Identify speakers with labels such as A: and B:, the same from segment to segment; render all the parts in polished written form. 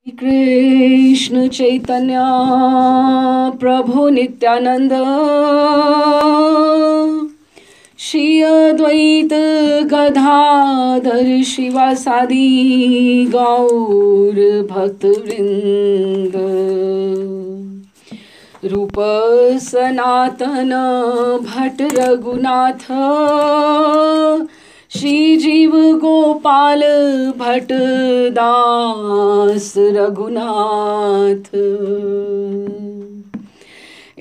A: कृष्ण चैतन्य प्रभु नित्यानंद श्री अद्वैत गदाधर शिवासादि गौर भक्तवृंद। रूप सनातन भट्ट रघुनाथ श्री जीव गोपाल भट्ट दास रघुनाथ।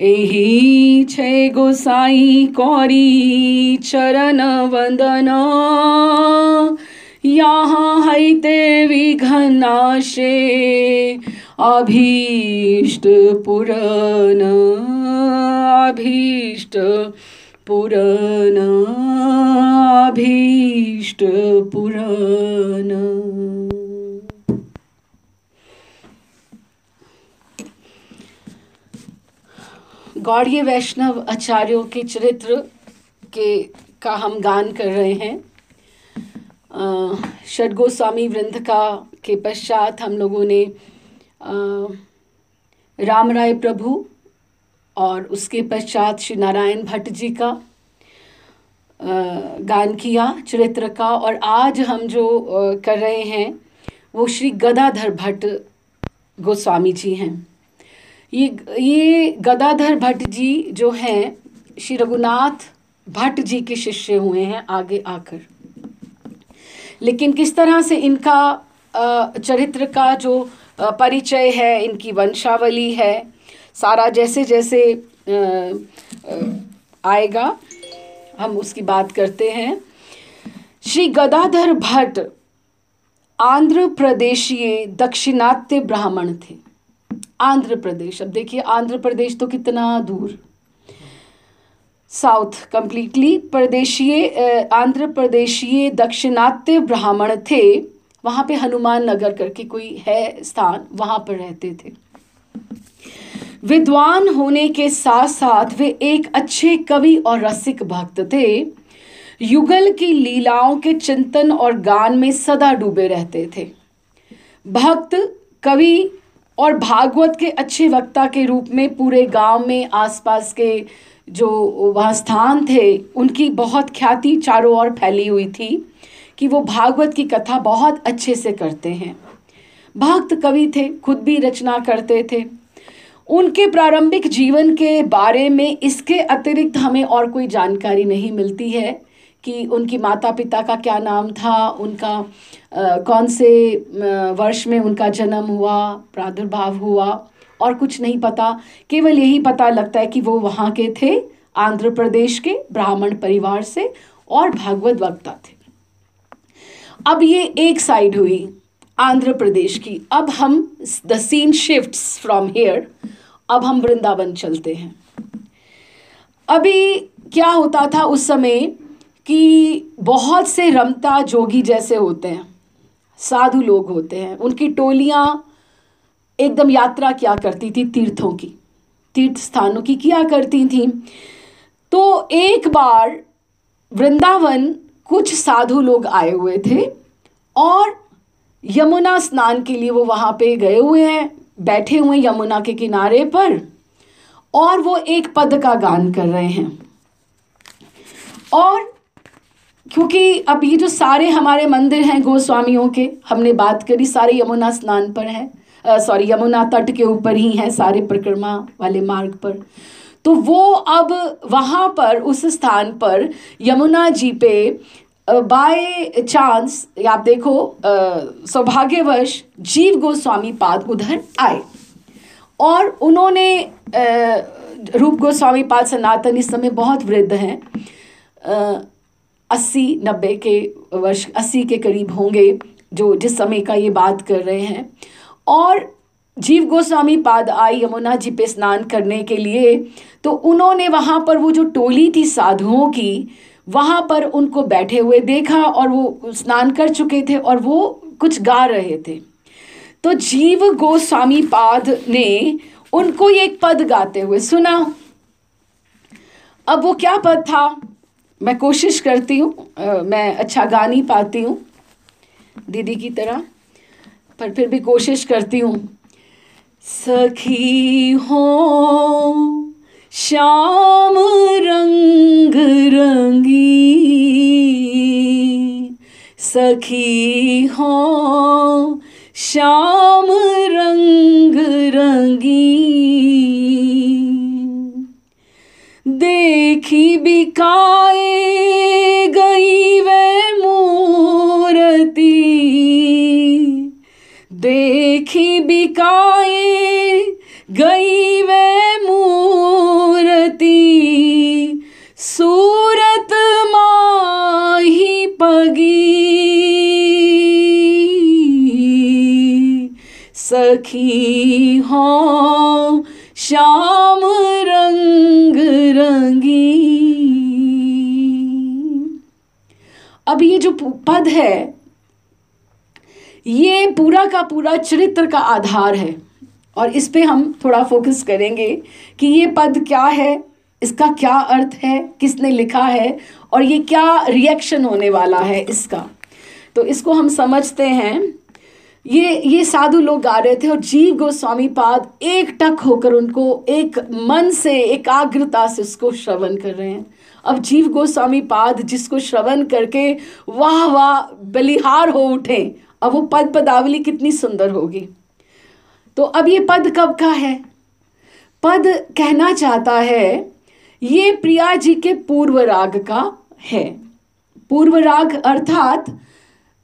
A: एहि छे गोसाई कौरी चरण वंदन यहाँ हैते विघ्नाशे अभीष्ट पुरन अभीष्ट पुरन अभीष्ट पुरन। गौड़ीय वैष्णव आचार्यों के चरित्र का हम गान कर रहे हैं। षड गोस्वामी वृंद के पश्चात हम लोगों ने राम राय प्रभु और उसके पश्चात श्री नारायण भट्ट जी का गान किया चरित्र का, और आज हम जो कर रहे हैं वो श्री गदाधर भट्ट गोस्वामी जी हैं। ये गदाधर भट्ट जी जो हैं श्री रघुनाथ भट्ट जी के शिष्य हुए हैं आगे आकर। लेकिन किस तरह से इनका चरित्र का जो परिचय है, इनकी वंशावली है, सारा जैसे जैसे आएगा हम उसकी बात करते हैं। श्री गदाधर भट्ट आंध्र प्रदेशीय दाक्षिणात्य ब्राह्मण थे। आंध्र प्रदेश, अब देखिए आंध्र प्रदेश तो कितना दूर, साउथ कंप्लीटली प्रदेशीय आंध्र प्रदेशीय दाक्षिणात्य ब्राह्मण थे। वहाँ पे हनुमान नगर करके कोई है स्थान, वहाँ पर रहते थे। विद्वान होने के साथ साथ वे एक अच्छे कवि और रसिक भक्त थे। युगल की लीलाओं के चिंतन और गान में सदा डूबे रहते थे। भक्त, कवि और भागवत के अच्छे वक्ता के रूप में पूरे गांव में आसपास के जो वहाँ स्थान थे उनकी बहुत ख्याति चारों ओर फैली हुई थी कि वो भागवत की कथा बहुत अच्छे से करते हैं। भक्त कवि थे, खुद भी रचना करते थे। उनके प्रारंभिक जीवन के बारे में इसके अतिरिक्त हमें और कोई जानकारी नहीं मिलती है कि उनकी माता पिता का क्या नाम था, उनका कौन से वर्ष में उनका जन्म हुआ, प्रादुर्भाव हुआ, और कुछ नहीं पता। केवल यही पता लगता है कि वो वहाँ के थे, आंध्र प्रदेश के ब्राह्मण परिवार से, और भागवत वक्ता थे। अब ये एक साइड हुई आंध्र प्रदेश की। अब हम the scene shifts from here, अब हम वृंदावन चलते हैं। अभी क्या होता था उस समय कि बहुत से रमता जोगी जैसे होते हैं, साधु लोग होते हैं, उनकी टोलियां एकदम यात्रा क्या करती थी, तीर्थों की, तीर्थ स्थानों की किया करती थी। तो एक बार वृंदावन कुछ साधु लोग आए हुए थे और यमुना स्नान के लिए वो वहाँ पे गए हुए हैं, बैठे हुए यमुना के किनारे पर, और वो एक पद का गान कर रहे हैं। और क्योंकि अब ये जो सारे हमारे मंदिर हैं गोस्वामियों के, हमने बात करी, सारे यमुना स्नान पर हैं, यमुना तट के ऊपर ही हैं, सारे परिक्रमा वाले मार्ग पर। तो वो अब वहाँ पर उस स्थान पर यमुना जी पे बाय चांस, आप देखो सौभाग्यवश जीव गोस्वामी पाद उधर आए, और उन्होंने रूप गोस्वामी पाद सनातन इस समय बहुत वृद्ध हैं, 80-90 के वर्ष, 80 के करीब होंगे जो जिस समय का ये बात कर रहे हैं। और जीव गोस्वामी पाद आई यमुना जी पे स्नान करने के लिए, तो उन्होंने वहाँ पर वो जो टोली थी साधुओं की, वहाँ पर उनको बैठे हुए देखा, और वो स्नान कर चुके थे और वो कुछ गा रहे थे। तो जीव गोस्वामी पाद ने उनको ये एक पद गाते हुए सुना। अब वो क्या पद था, मैं कोशिश करती हूँ, मैं अच्छा गा नहीं पाती हूँ दीदी की तरह, पर फिर भी कोशिश करती हूँ। सखी हो श्याम रंग रंगी, सखी हो श्याम रंग रंगी, देखी बिकाए गई वे मूर्ति, देखी बिकाए गई वे मूर्ति, सूरत माही पगी, सखी हो श्याम रंग रंगी। अब ये जो पद है, ये पूरा का पूरा चरित्र का आधार है, और इस पे हम थोड़ा फोकस करेंगे कि ये पद क्या है, इसका क्या अर्थ है, किसने लिखा है, और ये क्या रिएक्शन होने वाला है इसका। तो इसको हम समझते हैं। ये साधु लोग गा रहे थे और जीव गोस्वामी पाद एक टक होकर उनको एक मन से एकाग्रता से उसको श्रवण कर रहे हैं। अब जीव गोस्वामी पाद जिसको श्रवण करके वाह वाह बलिहार हो उठे, अब वो पद पदावली कितनी सुंदर होगी। तो अब ये पद कब का है? पद कहना चाहता है ये प्रिया जी के पूर्व राग का है। पूर्व राग अर्थात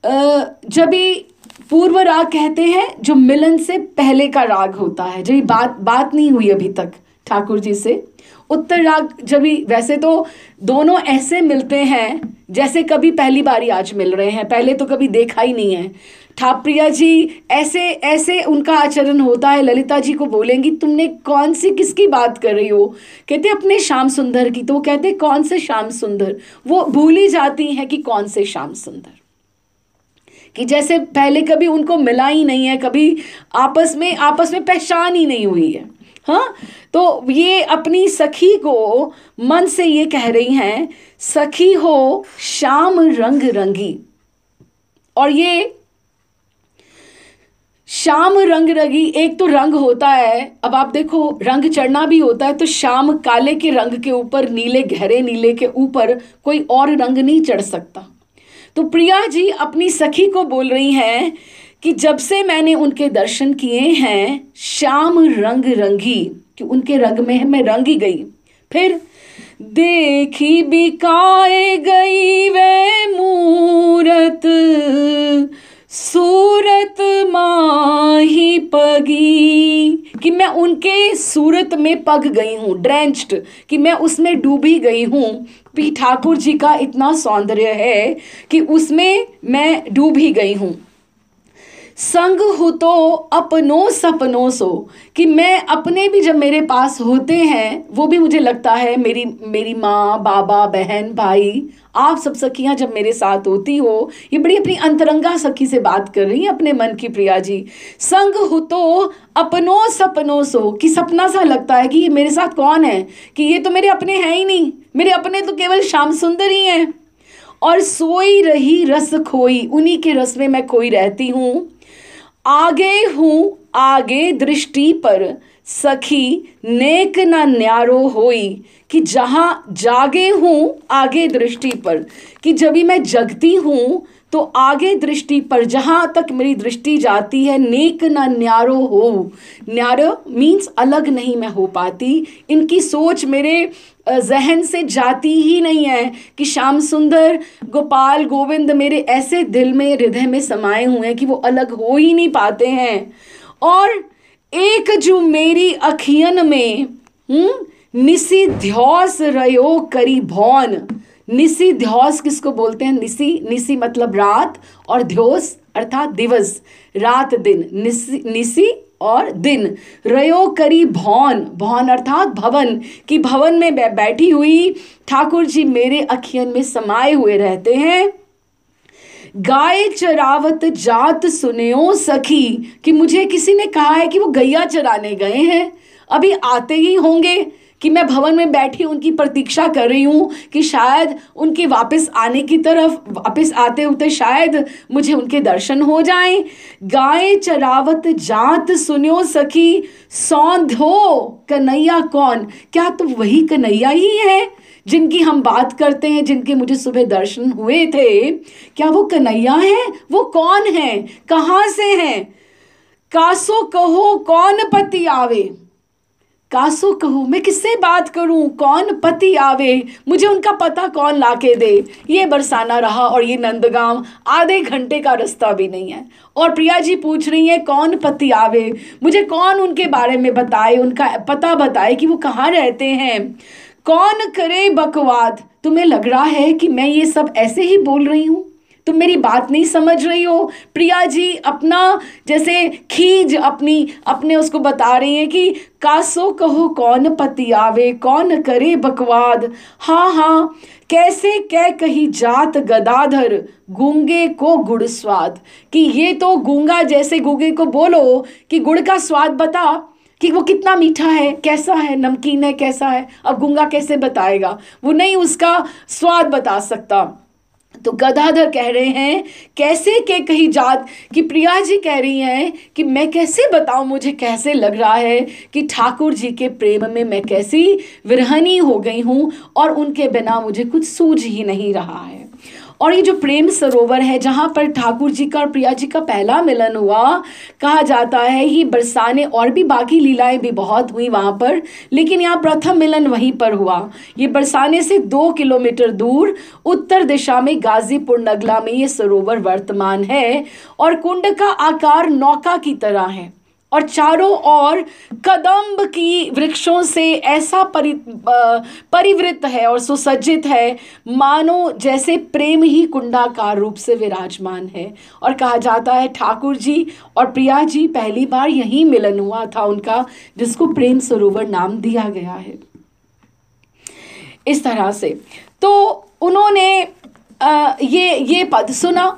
A: जब भी पूर्व राग कहते हैं जो मिलन से पहले का राग होता है, जब बात नहीं हुई अभी तक ठाकुर जी से। उत्तर राग जब भी, वैसे तो दोनों ऐसे मिलते हैं जैसे कभी पहली बारी आज मिल रहे हैं, पहले तो कभी देखा ही नहीं है। ठाप्रिया जी ऐसे ऐसे उनका आचरण होता है, ललिता जी को बोलेंगी तुमने कौन सी किसकी बात कर रही हो, कहते अपने श्याम सुंदर की, तो वो कहते कौन से श्याम सुंदर, वो भूल ही जाती हैं कि कौन से श्याम सुंदर, कि जैसे पहले कभी उनको मिला ही नहीं है, कभी आपस में पहचान ही नहीं हुई है। हाँ, तो ये अपनी सखी को मन से ये कह रही हैं, सखी हो श्याम रंग रंगी। और ये श्याम रंग रंगी, एक तो रंग होता है, अब आप देखो रंग चढ़ना भी होता है, तो श्याम काले के रंग के ऊपर, नीले गहरे नीले के ऊपर कोई और रंग नहीं चढ़ सकता। तो प्रिया जी अपनी सखी को बोल रही हैं कि जब से मैंने उनके दर्शन किए हैं श्याम रंग रंगी, कि उनके रंग में मैं रंगी गई। फिर देखी बिकाए गई वे मूरत, सूरत माही पगी, कि मैं उनके सूरत में पग गई हूँ, ड्रेंच्ड, कि मैं उसमें डूबी गई हूँ। पी ठाकुर जी का इतना सौंदर्य है कि उसमें मैं डूब ही गई हूँ। संग हो तो अपनों सपनों सो, कि मैं अपने भी जब मेरे पास होते हैं वो भी मुझे लगता है मेरी माँ, बाबा, बहन, भाई, आप सब सखियाँ जब मेरे साथ होती हो, ये बड़ी अपनी अंतरंगा सखी से बात कर रही है अपने मन की प्रिया जी। संग हो तो अपनों सपनों सो, कि सपना सा लगता है कि ये मेरे साथ कौन है, कि ये तो मेरे अपने हैं ही नहीं, मेरे अपने तो केवल श्याम सुंदर ही हैं। और सोई रही रस खोई, उन्हीं के रस में मैं खोई रहती हूँ। आगे हूँ आगे दृष्टि पर, सखी नेक न न्यारो होई, कि जहाँ जागे हूँ आगे दृष्टि पर, कि जब भी मैं जगती हूँ तो आगे दृष्टि पर, जहाँ तक मेरी दृष्टि जाती है, नेक न न्यारो हो। न्यारो मीन्स अलग नहीं मैं हो पाती, इनकी सोच मेरे जहन से जाती ही नहीं है कि श्याम सुंदर, गोपाल, गोविंद मेरे ऐसे दिल में, हृदय में समाये हुए हैं कि वो अलग हो ही नहीं पाते हैं। और एक जो मेरी अखियन में निसी ध्योस रयो करी भौन। निसी ध्योस किसको बोलते हैं? निसी मतलब रात, और ध्योस अर्थात दिवस, रात दिन, निसी और दिन। रयो करी भौन, भौन अर्थात भवन, कि भवन में बैठी हुई ठाकुर जी मेरे अखियन में समाये हुए रहते हैं। गाय चरावत जात सुनेओ सखी, कि मुझे किसी ने कहा है कि वो गैया चराने गए हैं, अभी आते ही होंगे, कि मैं भवन में बैठी उनकी प्रतीक्षा कर रही हूँ कि शायद उनके वापस आने की तरफ, वापस आते होते शायद मुझे उनके दर्शन हो जाएं। गाय चरावत जात सुन्यो सखी, सौंधो कन्हैया कौन। क्या तो वही कन्हैया ही है जिनकी हम बात करते हैं, जिनके मुझे सुबह दर्शन हुए थे? क्या वो कन्हैया है? वो कौन है? कहाँ से हैं? कासो कहो कौन पति आवे। कासो कहो, मैं किससे बात करूं? कौन पति आवे, मुझे उनका पता कौन लाके दे। ये बरसाना रहा और ये नंदगांव आधे घंटे का रास्ता भी नहीं है। और प्रिया जी पूछ रही हैं कौन पति आवे, मुझे कौन उनके बारे में बताए, उनका पता बताए कि वो कहाँ रहते हैं। कौन करे बकवाद। तुम्हें लग रहा है कि मैं ये सब ऐसे ही बोल रही हूँ? तुम मेरी बात नहीं समझ रही हो? प्रिया जी अपना जैसे खीज अपने उसको बता रही हैं कि कासो कहो कौन पति आवे, कौन करे बकवाद। हाँ हाँ, कैसे कह कही जात गदाधर, गूंगे को गुड़ स्वाद। कि ये तो गूंगा जैसे गूंगे को बोलो कि गुड़ का स्वाद बता कि वो कितना मीठा है, कैसा है, नमकीन है, कैसा है। अब गूंगा कैसे बताएगा? वो नहीं उसका स्वाद बता सकता। तो गदाधर कह रहे हैं कैसे के कही जात, कि प्रिया जी कह रही हैं कि मैं कैसे बताऊं, मुझे कैसे लग रहा है कि ठाकुर जी के प्रेम में मैं कैसी विरहनी हो गई हूं और उनके बिना मुझे कुछ सूझ ही नहीं रहा है। और ये जो प्रेम सरोवर है जहाँ पर ठाकुर जी का और प्रिया जी का पहला मिलन हुआ, कहा जाता है ये बरसाने और भी बाकी लीलाएं भी बहुत हुई वहाँ पर, लेकिन यहाँ प्रथम मिलन वहीं पर हुआ। ये बरसाने से 2 किलोमीटर दूर उत्तर दिशा में गाजीपुर नगला में ये सरोवर वर्तमान है। और कुंड का आकार नौका की तरह है और चारों ओर कदम्ब की वृक्षों से ऐसा परिवृत है और सुसज्जित है मानो जैसे प्रेम ही कुंडाकार रूप से विराजमान है। और कहा जाता है ठाकुर जी और प्रिया जी पहली बार यही मिलन हुआ था उनका, जिसको प्रेम सरोवर नाम दिया गया है। इस तरह से तो उन्होंने ये पद सुना।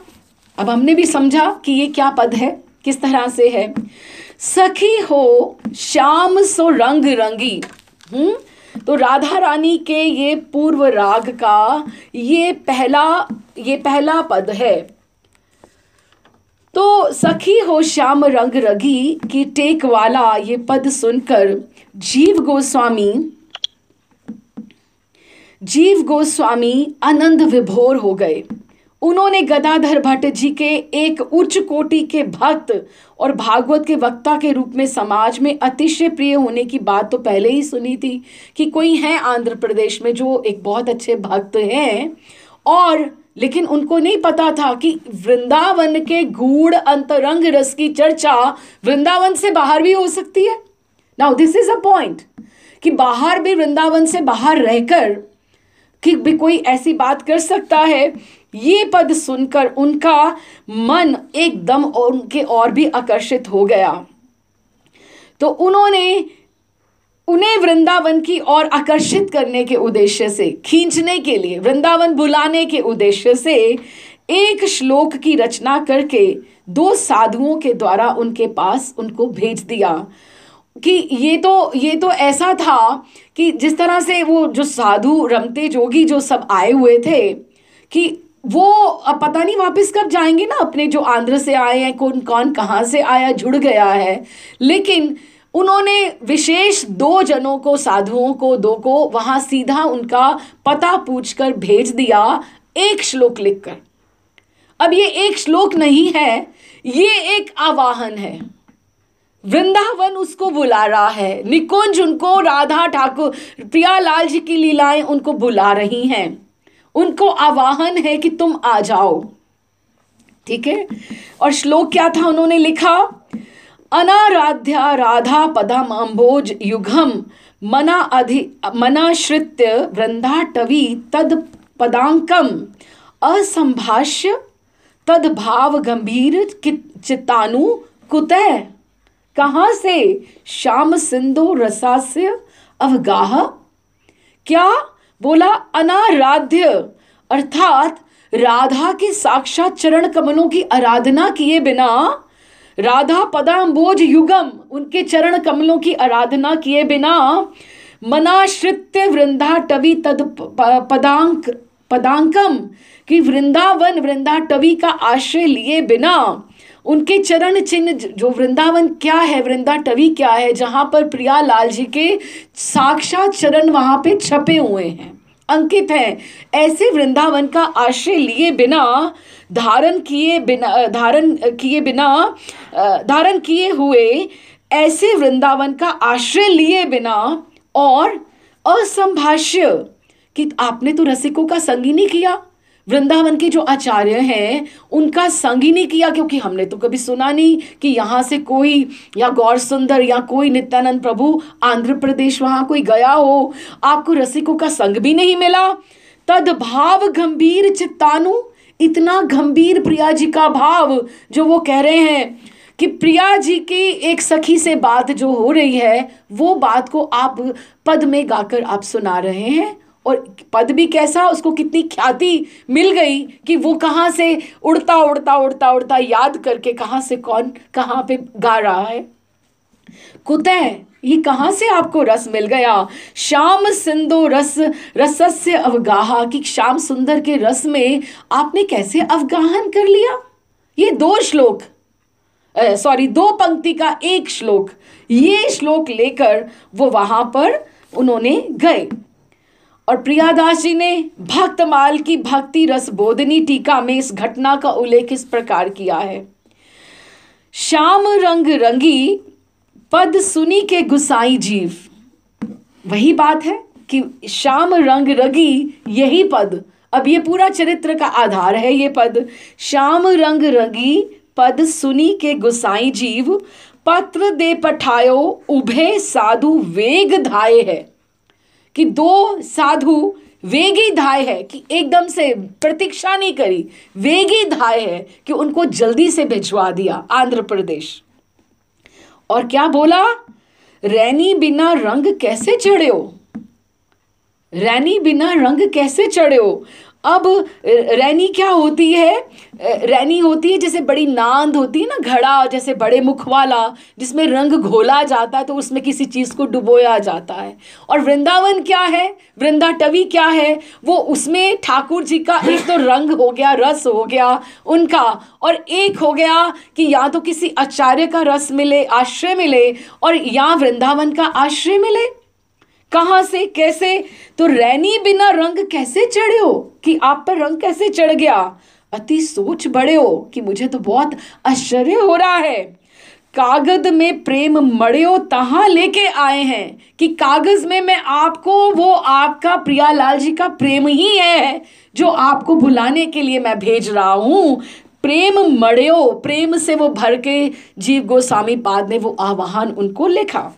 A: अब हमने भी समझा कि ये क्या पद है, किस तरह से है। सखी हो श्याम सो रंग रंगी। तो राधा रानी के ये पूर्व राग का ये पहला पद है। तो सखी हो श्याम रंग रंगी की टेक वाला ये पद सुनकर जीव गोस्वामी आनंद विभोर हो गए। उन्होंने गदाधर भट्ट जी के एक उच्च कोटि के भक्त और भागवत के वक्ता के रूप में समाज में अतिशय प्रिय होने की बात तो पहले ही सुनी थी कि कोई है आंध्र प्रदेश में जो एक बहुत अच्छे भक्त हैं, और लेकिन उनको नहीं पता था कि वृंदावन के गूढ़ अंतरंग रस की चर्चा वृंदावन से बाहर भी हो सकती है। Now this is a point कि बाहर भी, वृंदावन से बाहर रहकर कि भी कोई ऐसी बात कर सकता है। ये पद सुनकर उनका मन एकदम और उनके और भी आकर्षित हो गया। तो उन्हें वृंदावन की ओर आकर्षित करने के उद्देश्य से, खींचने के लिए, वृंदावन बुलाने के उद्देश्य से एक श्लोक की रचना करके 2 साधुओं के द्वारा उनके पास उनको भेज दिया। कि ये तो ऐसा था कि जिस तरह से वो जो साधु रमते जोगी जो सब आए हुए थे कि वो अब पता नहीं वापस कब जाएंगे ना, अपने जो आंध्र से आए हैं, कौन कहाँ से आया, जुड़ गया है। लेकिन उन्होंने विशेष 2 जनों को, साधुओं को 2 को वहाँ सीधा उनका पता पूछकर भेज दिया, एक श्लोक लिखकर। अब ये एक श्लोक नहीं है, ये एक आवाहन है। वृंदावन उसको बुला रहा है, निकुंज उनको, राधा ठाकुर प्रियालाल जी की लीलाएं उनको बुला रही हैं, उनको आवाहन है कि तुम आ जाओ। ठीक है। और श्लोक क्या था उन्होंने लिखा? अनाराध्या राधा पदम अम्भोज युगम मनाश्रित्य वृंदाटवी तद पदांकम असंभाष्य तद भाव गंभीर चित्तानु कुतः। कहाँ से? श्याम सिंधु रसास्य अवगाह। क्या बोला? अनाराध्य अर्थात राधा के साक्षात चरण कमलों की आराधना किए बिना, राधा पदाम्बोज युगम, उनके चरण कमलों की आराधना किए बिना मनाश्रित्य वृंदाटवी तद पदांकम, कि वृंदावन वृंदाटवी का आश्रय लिए बिना, उनके चरण चिन्ह, जो वृंदावन क्या है, वृंदाटवी क्या है, जहाँ पर प्रियालाल जी के साक्षात चरण वहाँ पे छपे हुए हैं, अंकित हैं, ऐसे वृंदावन का आश्रय लिए बिना, धारण किए हुए ऐसे वृंदावन का आश्रय लिए बिना, और असंभाष्य, कि आपने तो रसिकों का संग ही नहीं किया, वृंदावन के जो आचार्य हैं उनका संग ही नहीं किया, क्योंकि हमने तो कभी सुना नहीं कि यहाँ से कोई, या गौर सुंदर या कोई नित्यानंद प्रभु आंध्र प्रदेश वहाँ कोई गया हो, आपको रसिकों का संग भी नहीं मिला। तद भाव गंभीर चित्तानु, इतना गंभीर प्रिया जी का भाव, जो वो कह रहे हैं कि प्रिया जी की एक सखी से बात जो हो रही है, वो बात को आप पद में गाकर आप सुना रहे हैं, और पद भी कैसा, उसको कितनी ख्याति मिल गई कि वो कहाँ से उड़ता उड़ता उड़ता उड़ता याद करके कहाँ से कौन कहाँ पे गा रहा है। कुतः, ये कहाँ से आपको रस मिल गया। श्याम सिंधु रसस्य अवगाहा, कि श्याम सुंदर के रस में आपने कैसे अवगाहन कर लिया। ये दो पंक्ति का एक श्लोक, ये श्लोक लेकर वो वहां पर उन्होंने गए। और प्रियादास जी ने भक्तमाल की भक्ति रस बोधनी टीका में इस घटना का उल्लेख इस प्रकार किया है। श्याम रंग रंगी पद सुनी के गुसाई जीव, वही बात है कि श्याम रंग रंगी, यही पद, अब ये पूरा चरित्र का आधार है ये पद। श्याम रंग रंगी पद सुनी के गुसाई जीव, पत्र दे पठायो उभे साधु वेग धाये है, कि दो साधु वेगी धाय है, कि एकदम से प्रतीक्षा नहीं करी, वेगी धाय है कि उनको जल्दी से भिजवा दिया आंध्र प्रदेश। और क्या बोला, रैनी बिना रंग कैसे चढ़्यो, रैनी बिना रंग कैसे चढ़्यो। अब रैनी क्या होती है, रैनी होती है जैसे बड़ी नांद होती है ना, घड़ा जैसे बड़े मुख वाला, जिसमें रंग घोला जाता है तो उसमें किसी चीज़ को डुबोया जाता है। और वृंदावन क्या है, वृंदाटवी क्या है, वो उसमें ठाकुर जी का एक तो रंग हो गया, रस हो गया उनका, और एक हो गया कि या तो किसी आचार्य का रस मिले, आश्रय मिले, और या वृंदावन का आश्रय मिले। कहाँ से, कैसे, तो रैनी बिना रंग कैसे चढ़े हो, कि आप पर रंग कैसे चढ़ गया। अति सोच बड़े हो, कि मुझे तो बहुत आश्चर्य हो रहा है। कागज में प्रेम मड़ियो तहाँ लेके आए हैं, कि कागज में मैं आपको, वो आपका प्रियालाल जी का प्रेम ही है जो आपको बुलाने के लिए मैं भेज रहा हूँ। प्रेम मड़ियो, प्रेम से वो भर के जीव गोस्वामी पाद ने वो आवाहन उनको लिखा।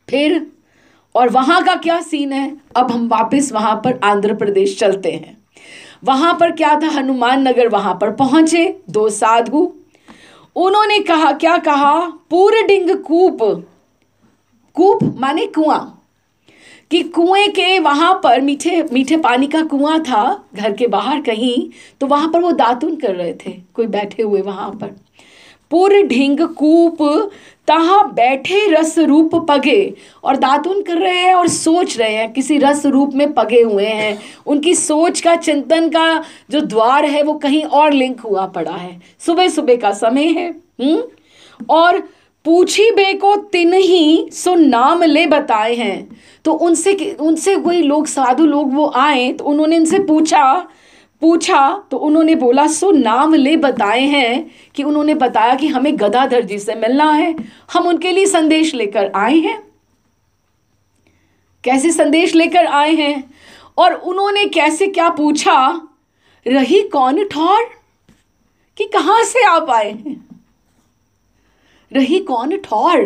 A: फिर और वहाँ का क्या सीन है, अब हम वापस वहाँ पर आंध्र प्रदेश चलते हैं। वहाँ पर क्या था, हनुमान नगर वहाँ पर पहुँचे दो साधु, उन्होंने कहा, क्या कहा, पूरडिंग कूप, कूप माने कुआं, कि कुएं के वहाँ पर मीठे मीठे पानी का कुआं था घर के बाहर कहीं, तो वहाँ पर वो दातुन कर रहे थे, कोई बैठे हुए वहाँ पर। पूर ढिंग कूप तहाँ बैठे रस रूप पगे, और दातुन कर रहे हैं और सोच रहे हैं, किसी रस रूप में पगे हुए हैं। उनकी सोच का, चिंतन का जो द्वार है वो कहीं और लिंक हुआ पड़ा है। सुबह सुबह का समय है। और पूछी बे को तिन ही सो नाम ले बताए हैं, तो उनसे कोई लोग, साधु लोग वो आए, तो उन्होंने इनसे पूछा तो उन्होंने बोला, सो नाम ले बताए हैं, कि उन्होंने बताया कि हमें गदाधर जी से मिलना है, हम उनके लिए संदेश लेकर आए हैं। कैसे संदेश लेकर आए हैं, और उन्होंने कैसे क्या पूछा, रही कौन ठौर, कि कहाँ से आप आए हैं, रही कौन ठौर,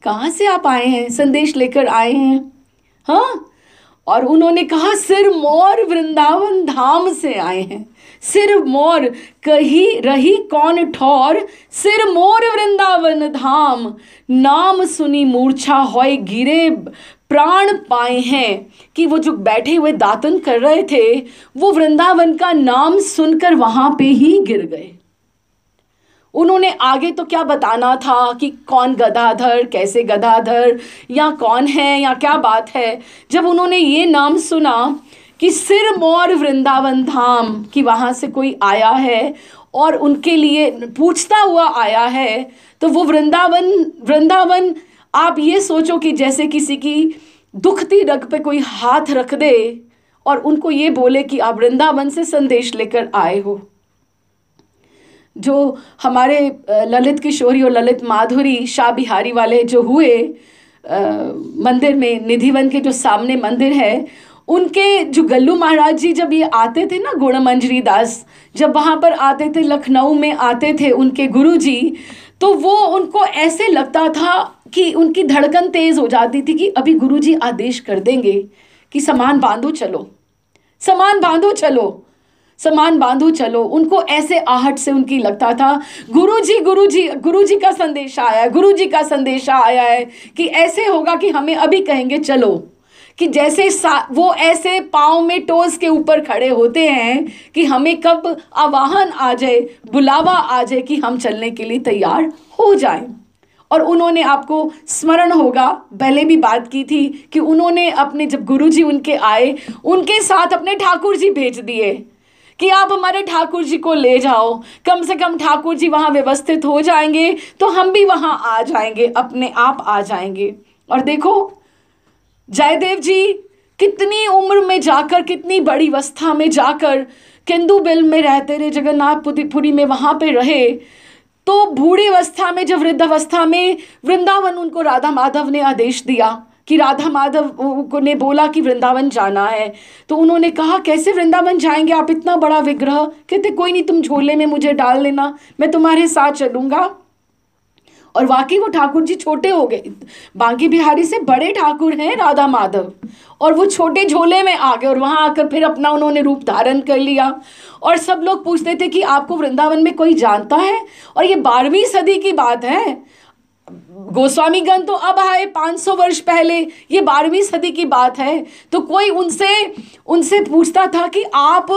A: कहाँ से आप आए हैं, संदेश लेकर आए हैं। हाँ, और उन्होंने कहा, सिर मोर वृंदावन धाम से आए हैं। सिर मोर, कही रही कौन ठौर, सिर मोर वृंदावन धाम, नाम सुनी मूर्छा होय गिरे प्राण पाए हैं, कि वो जो बैठे हुए दातन कर रहे थे वो वृंदावन का नाम सुनकर वहां पे ही गिर गए। उन्होंने आगे तो क्या बताना था कि कौन गदाधर, कैसे गदाधर, या कौन है, या क्या बात है। जब उन्होंने ये नाम सुना कि सिरमौर वृंदावन धाम, कि वहाँ से कोई आया है और उनके लिए पूछता हुआ आया है, तो वो वृंदावन आप ये सोचो कि जैसे किसी की दुखती रग पे कोई हाथ रख दे और उनको ये बोले कि आप वृंदावन से संदेश लेकर आए हो। जो हमारे ललित किशोरी और ललित माधुरी शाह बिहारी वाले जो हुए मंदिर में, निधिवन के जो सामने मंदिर है, उनके जो गल्लू महाराज जी जब ये आते थे ना, गुणमंजरी दास जब वहाँ पर आते थे, लखनऊ में आते थे उनके गुरु जी, तो वो उनको ऐसे लगता था कि उनकी धड़कन तेज हो जाती थी कि अभी गुरु जी आदेश कर देंगे कि सामान बांधो चलो, सामान बांधो चलो, सामान बांधो चलो। उनको ऐसे आहट से उनकी लगता था गुरुजी का संदेश आया है, गुरुजी का संदेश आया है कि ऐसे होगा कि हमें अभी कहेंगे चलो, कि जैसे वो ऐसे पाँव में टोस के ऊपर खड़े होते हैं कि हमें कब आवाहन आ जाए, बुलावा आ जाए कि हम चलने के लिए तैयार हो जाएं। और उन्होंने, आपको स्मरण होगा, पहले भी बात की थी कि उन्होंने अपने, जब गुरुजी उनके आए, उनके साथ अपने ठाकुर जी भेज दिए कि आप हमारे ठाकुर जी को ले जाओ, कम से कम ठाकुर जी वहाँ व्यवस्थित हो जाएंगे तो हम भी वहाँ आ जाएंगे, अपने आप आ जाएंगे। और देखो जयदेव जी कितनी उम्र में जाकर, कितनी बड़ी अवस्था में जाकर केंदुबिल में रहते रहे, जगन्नाथपुरी में वहाँ पे रहे। तो बूढ़ी अवस्था में, जब वृद्धावस्था में वृंदावन उनको राधा माधव ने आदेश दिया कि राधा माधव को ने बोला कि वृंदावन जाना है, तो उन्होंने कहा कैसे वृंदावन जाएंगे आप, इतना बड़ा विग्रह। कहते कोई नहीं, तुम झोले में मुझे डाल लेना, मैं तुम्हारे साथ चलूँगा। और वाकई वो ठाकुर जी छोटे हो गए, बांके बिहारी से बड़े ठाकुर हैं राधा माधव, और वो छोटे झोले में आ गए और वहाँ आकर फिर अपना उन्होंने रूप धारण कर लिया। और सब लोग पूछते थे कि आपको वृंदावन में कोई जानता है, और ये 12वीं सदी की बात है, गोस्वामीगण तो अब आए 500 वर्ष पहले, ये 12वीं सदी की बात है। तो कोई उनसे पूछता था कि आप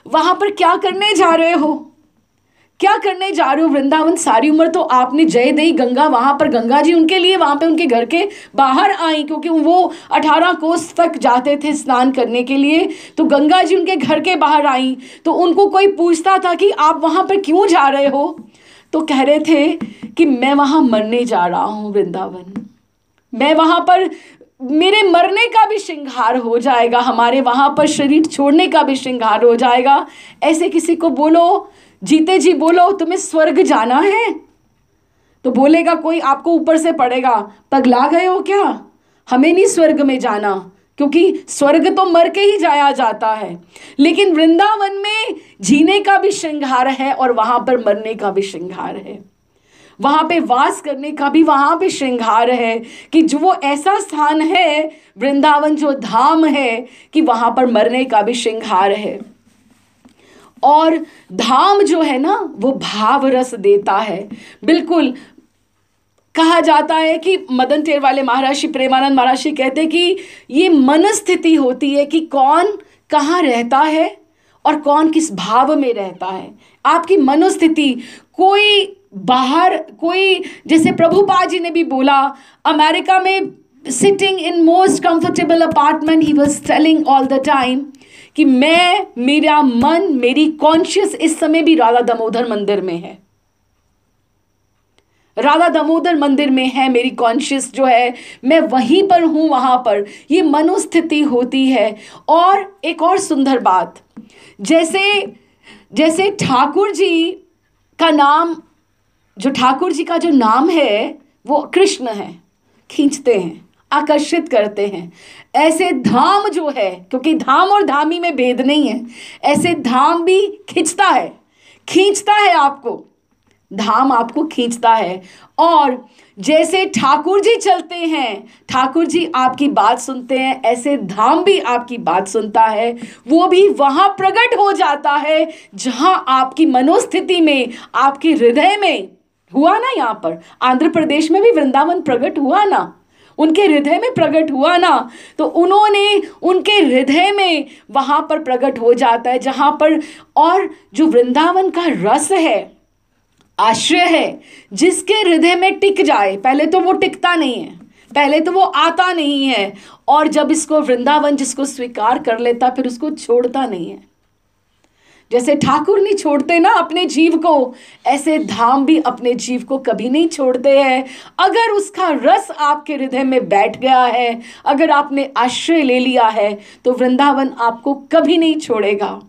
A: वहाँ पर क्या करने जा रहे हो, क्या करने जा रहे हो वृंदावन, सारी उम्र तो आपने जय दई गंगा, वहाँ पर गंगा जी उनके लिए वहाँ पे उनके घर के बाहर आई, क्योंकि वो 18 कोस तक जाते थे स्नान करने के लिए, तो गंगा जी उनके घर के बाहर आई। तो उनको कोई पूछता था कि आप वहाँ पर क्यों जा रहे हो, तो कह रहे थे कि मैं वहाँ मरने जा रहा हूँ वृंदावन, मैं वहाँ पर, मेरे मरने का भी श्रृंगार हो जाएगा, हमारे वहाँ पर शरीर छोड़ने का भी श्रृंगार हो जाएगा। ऐसे किसी को बोलो, जीते जी बोलो तुम्हें स्वर्ग जाना है, तो बोलेगा कोई आपको ऊपर से पड़ेगा, पगला गए हो क्या, हमें नहीं स्वर्ग में जाना, क्योंकि स्वर्ग तो मर के ही जाया जाता है। लेकिन वृंदावन में जीने का भी श्रृंगार है और वहाँ पर मरने का भी श्रृंगार है, वहाँ पे वास करने का भी वहाँ पे श्रृंगार है, कि जो वो ऐसा स्थान है वृंदावन, जो धाम है, कि वहाँ पर मरने का भी श्रृंगार है। और धाम जो है ना, वो भाव रस देता है। बिल्कुल कहा जाता है कि मदन टेर वाले महाराज श्री प्रेमानंद महाराज जी कहते हैं कि ये मनस्थिति होती है कि कौन कहाँ रहता है और कौन किस भाव में रहता है। आपकी मनोस्थिति, कोई बाहर, कोई, जैसे प्रभुपाद जी ने भी बोला, अमेरिका में sitting in most comfortable apartment, he was telling all the time कि मेरा मन, मेरी कॉन्शियस इस समय भी राधा दामोदर मंदिर में है, राधा दामोदर मंदिर में है मेरी कॉन्शियस जो है, मैं वहीं पर हूँ, वहाँ पर ये मनोस्थिति होती है। और एक और सुंदर बात, जैसे ठाकुर जी का नाम, जो ठाकुर जी का जो नाम है वो कृष्ण है, खींचते हैं, आकर्षित करते हैं, ऐसे धाम जो है, क्योंकि धाम और धामी में भेद नहीं है, ऐसे धाम भी खींचता है आपको, धाम आपको खींचता है। और जैसे ठाकुर जी चलते हैं, ठाकुर जी आपकी बात सुनते हैं, ऐसे धाम भी आपकी बात सुनता है, वो भी वहाँ प्रकट हो जाता है जहाँ आपकी मनोस्थिति में, आपके हृदय में हुआ ना। यहाँ पर आंध्र प्रदेश में भी वृंदावन प्रकट हुआ ना, उनके हृदय में प्रकट हुआ ना, तो उन्होंने उनके हृदय में वहाँ पर प्रकट हो जाता है जहाँ पर। और जो वृंदावन का रस है आश्रय है जिसके हृदय में टिक जाए। पहले तो वो टिकता नहीं है, पहले तो वो आता नहीं है, और जब इसको वृंदावन जिसको स्वीकार कर लेता फिर उसको छोड़ता नहीं है। जैसे ठाकुर नहीं छोड़ते ना अपने जीव को, ऐसे धाम भी अपने जीव को कभी नहीं छोड़ते हैं। अगर उसका रस आपके हृदय में बैठ गया है, अगर आपने आश्रय ले लिया है, तो वृंदावन आपको कभी नहीं छोड़ेगा।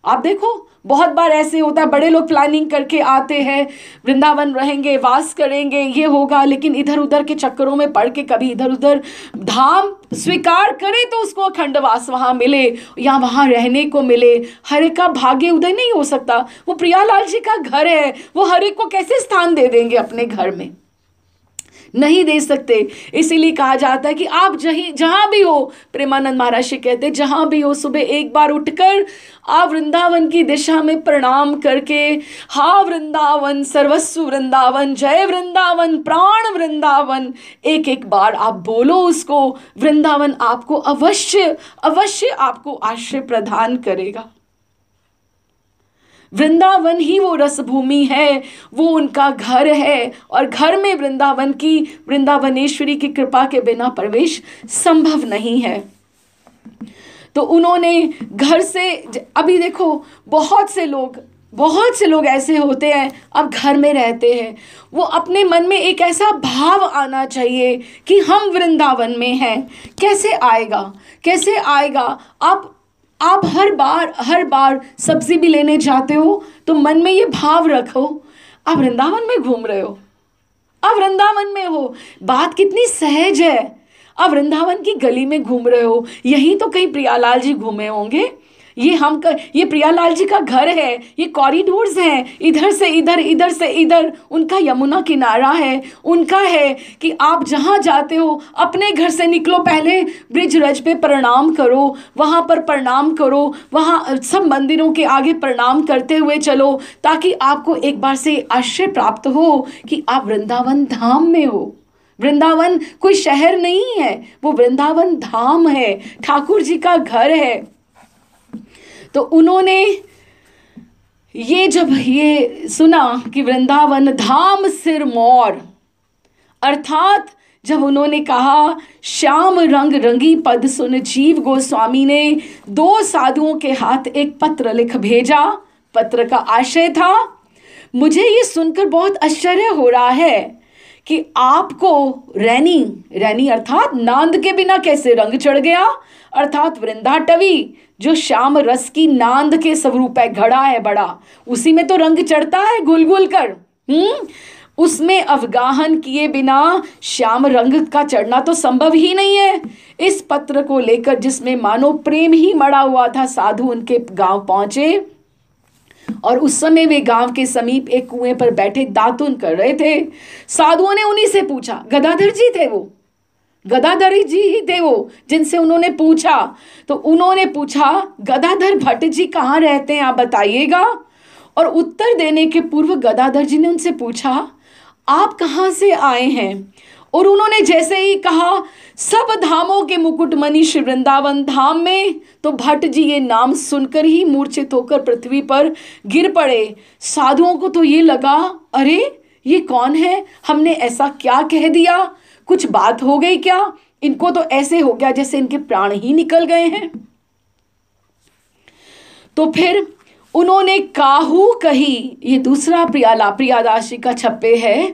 A: आप देखो बहुत बार ऐसे होता है, बड़े लोग प्लानिंग करके आते हैं, वृंदावन रहेंगे, वास करेंगे, ये होगा, लेकिन इधर उधर के चक्करों में पड़ के कभी इधर उधर धाम स्वीकार करे तो उसको अखंडवास वहाँ मिले या वहाँ रहने को मिले। हर एक का भाग्य उदय नहीं हो सकता। वो प्रियालाल जी का घर है, वो हर एक को कैसे स्थान दे देंगे अपने घर में? नहीं दे सकते। इसीलिए कहा जाता है कि आप जहाँ भी हो, प्रेमानंद महाराज जी कहते, जहाँ भी हो सुबह एक बार उठकर आप वृंदावन की दिशा में प्रणाम करके, हा वृंदावन सर्वस्व वृंदावन, जय वृंदावन प्राण वृंदावन, एक एक बार आप बोलो उसको। वृंदावन आपको अवश्य अवश्य आपको आश्रय प्रदान करेगा। वृंदावन ही वो रसभूमि है, वो उनका घर है, और घर में वृंदावनेश्वरी की कृपा के बिना प्रवेश संभव नहीं है। तो उन्होंने घर से, अभी देखो बहुत से लोग ऐसे होते हैं, अब घर में रहते हैं, वो अपने मन में एक ऐसा भाव आना चाहिए कि हम वृंदावन में हैं। कैसे आएगा? आप हर बार सब्जी भी लेने जाते हो तो मन में ये भाव रखो, आप वृंदावन में घूम रहे हो, आप वृंदावन में हो। बात कितनी सहज है, आप वृंदावन की गली में घूम रहे हो। यही तो कहीं प्रियालाल जी घूमे होंगे। ये प्रियालाल जी का घर है, ये कॉरिडोर्स हैं, इधर से इधर उनका यमुना किनारा है, उनका है कि आप जहाँ जाते हो अपने घर से निकलो, पहले ब्रिज रज पे प्रणाम करो, वहाँ पर प्रणाम करो, वहाँ सब मंदिरों के आगे प्रणाम करते हुए चलो, ताकि आपको एक बार से आश्रय प्राप्त हो कि आप वृंदावन धाम में हो। वृंदावन कोई शहर नहीं है, वो वृंदावन धाम है, ठाकुर जी का घर है। तो उन्होंने जब ये सुना कि वृंदावन धाम सिर मोर, अर्थात जब उन्होंने कहा श्याम रंग रंगी पद सुन, जीव गोस्वामी ने 2 साधुओं के हाथ एक पत्र लिख भेजा। पत्र का आशय था, मुझे ये सुनकर बहुत आश्चर्य हो रहा है कि आपको रैनी अर्थात नांद के बिना कैसे रंग चढ़ गया, अर्थात वृंदाटवी जो श्याम रस की नांद के स्वरूप है, घड़ा है बड़ा, उसी में तो रंग चढ़ता है गुल कर। उसमें अवगाहन किए बिना श्याम रंग का चढ़ना तो संभव ही नहीं है। इस पत्र को लेकर जिसमें मानो प्रेम ही मड़ा हुआ था, साधु उनके गांव पहुंचे और उस समय वे गांव के समीप एक कुएं पर बैठे दातुन कर रहे थे। साधुओं ने उन्हीं से पूछा, गदाधर जी ही थे वो जिनसे उन्होंने पूछा। तो उन्होंने पूछा, गदाधर भट्ट जी कहाँ रहते हैं, आप बताइएगा। और उत्तर देने के पूर्व गदाधर जी ने उनसे पूछा, आप कहाँ से आए हैं? और उन्होंने जैसे ही कहा, सब धामों के मुकुटमणि श्री वृंदावन धाम में, तो भट्ट जी ये नाम सुनकर ही मूर्छित होकर पृथ्वी पर गिर पड़े। साधुओं को तो ये लगा, अरे ये कौन है, हमने ऐसा क्या कह दिया, कुछ बात हो गई क्या? इनको तो ऐसे हो गया जैसे इनके प्राण ही निकल गए हैं। तो फिर उन्होंने काहू कही, ये दूसरा प्रियादास जी का छप्पे है,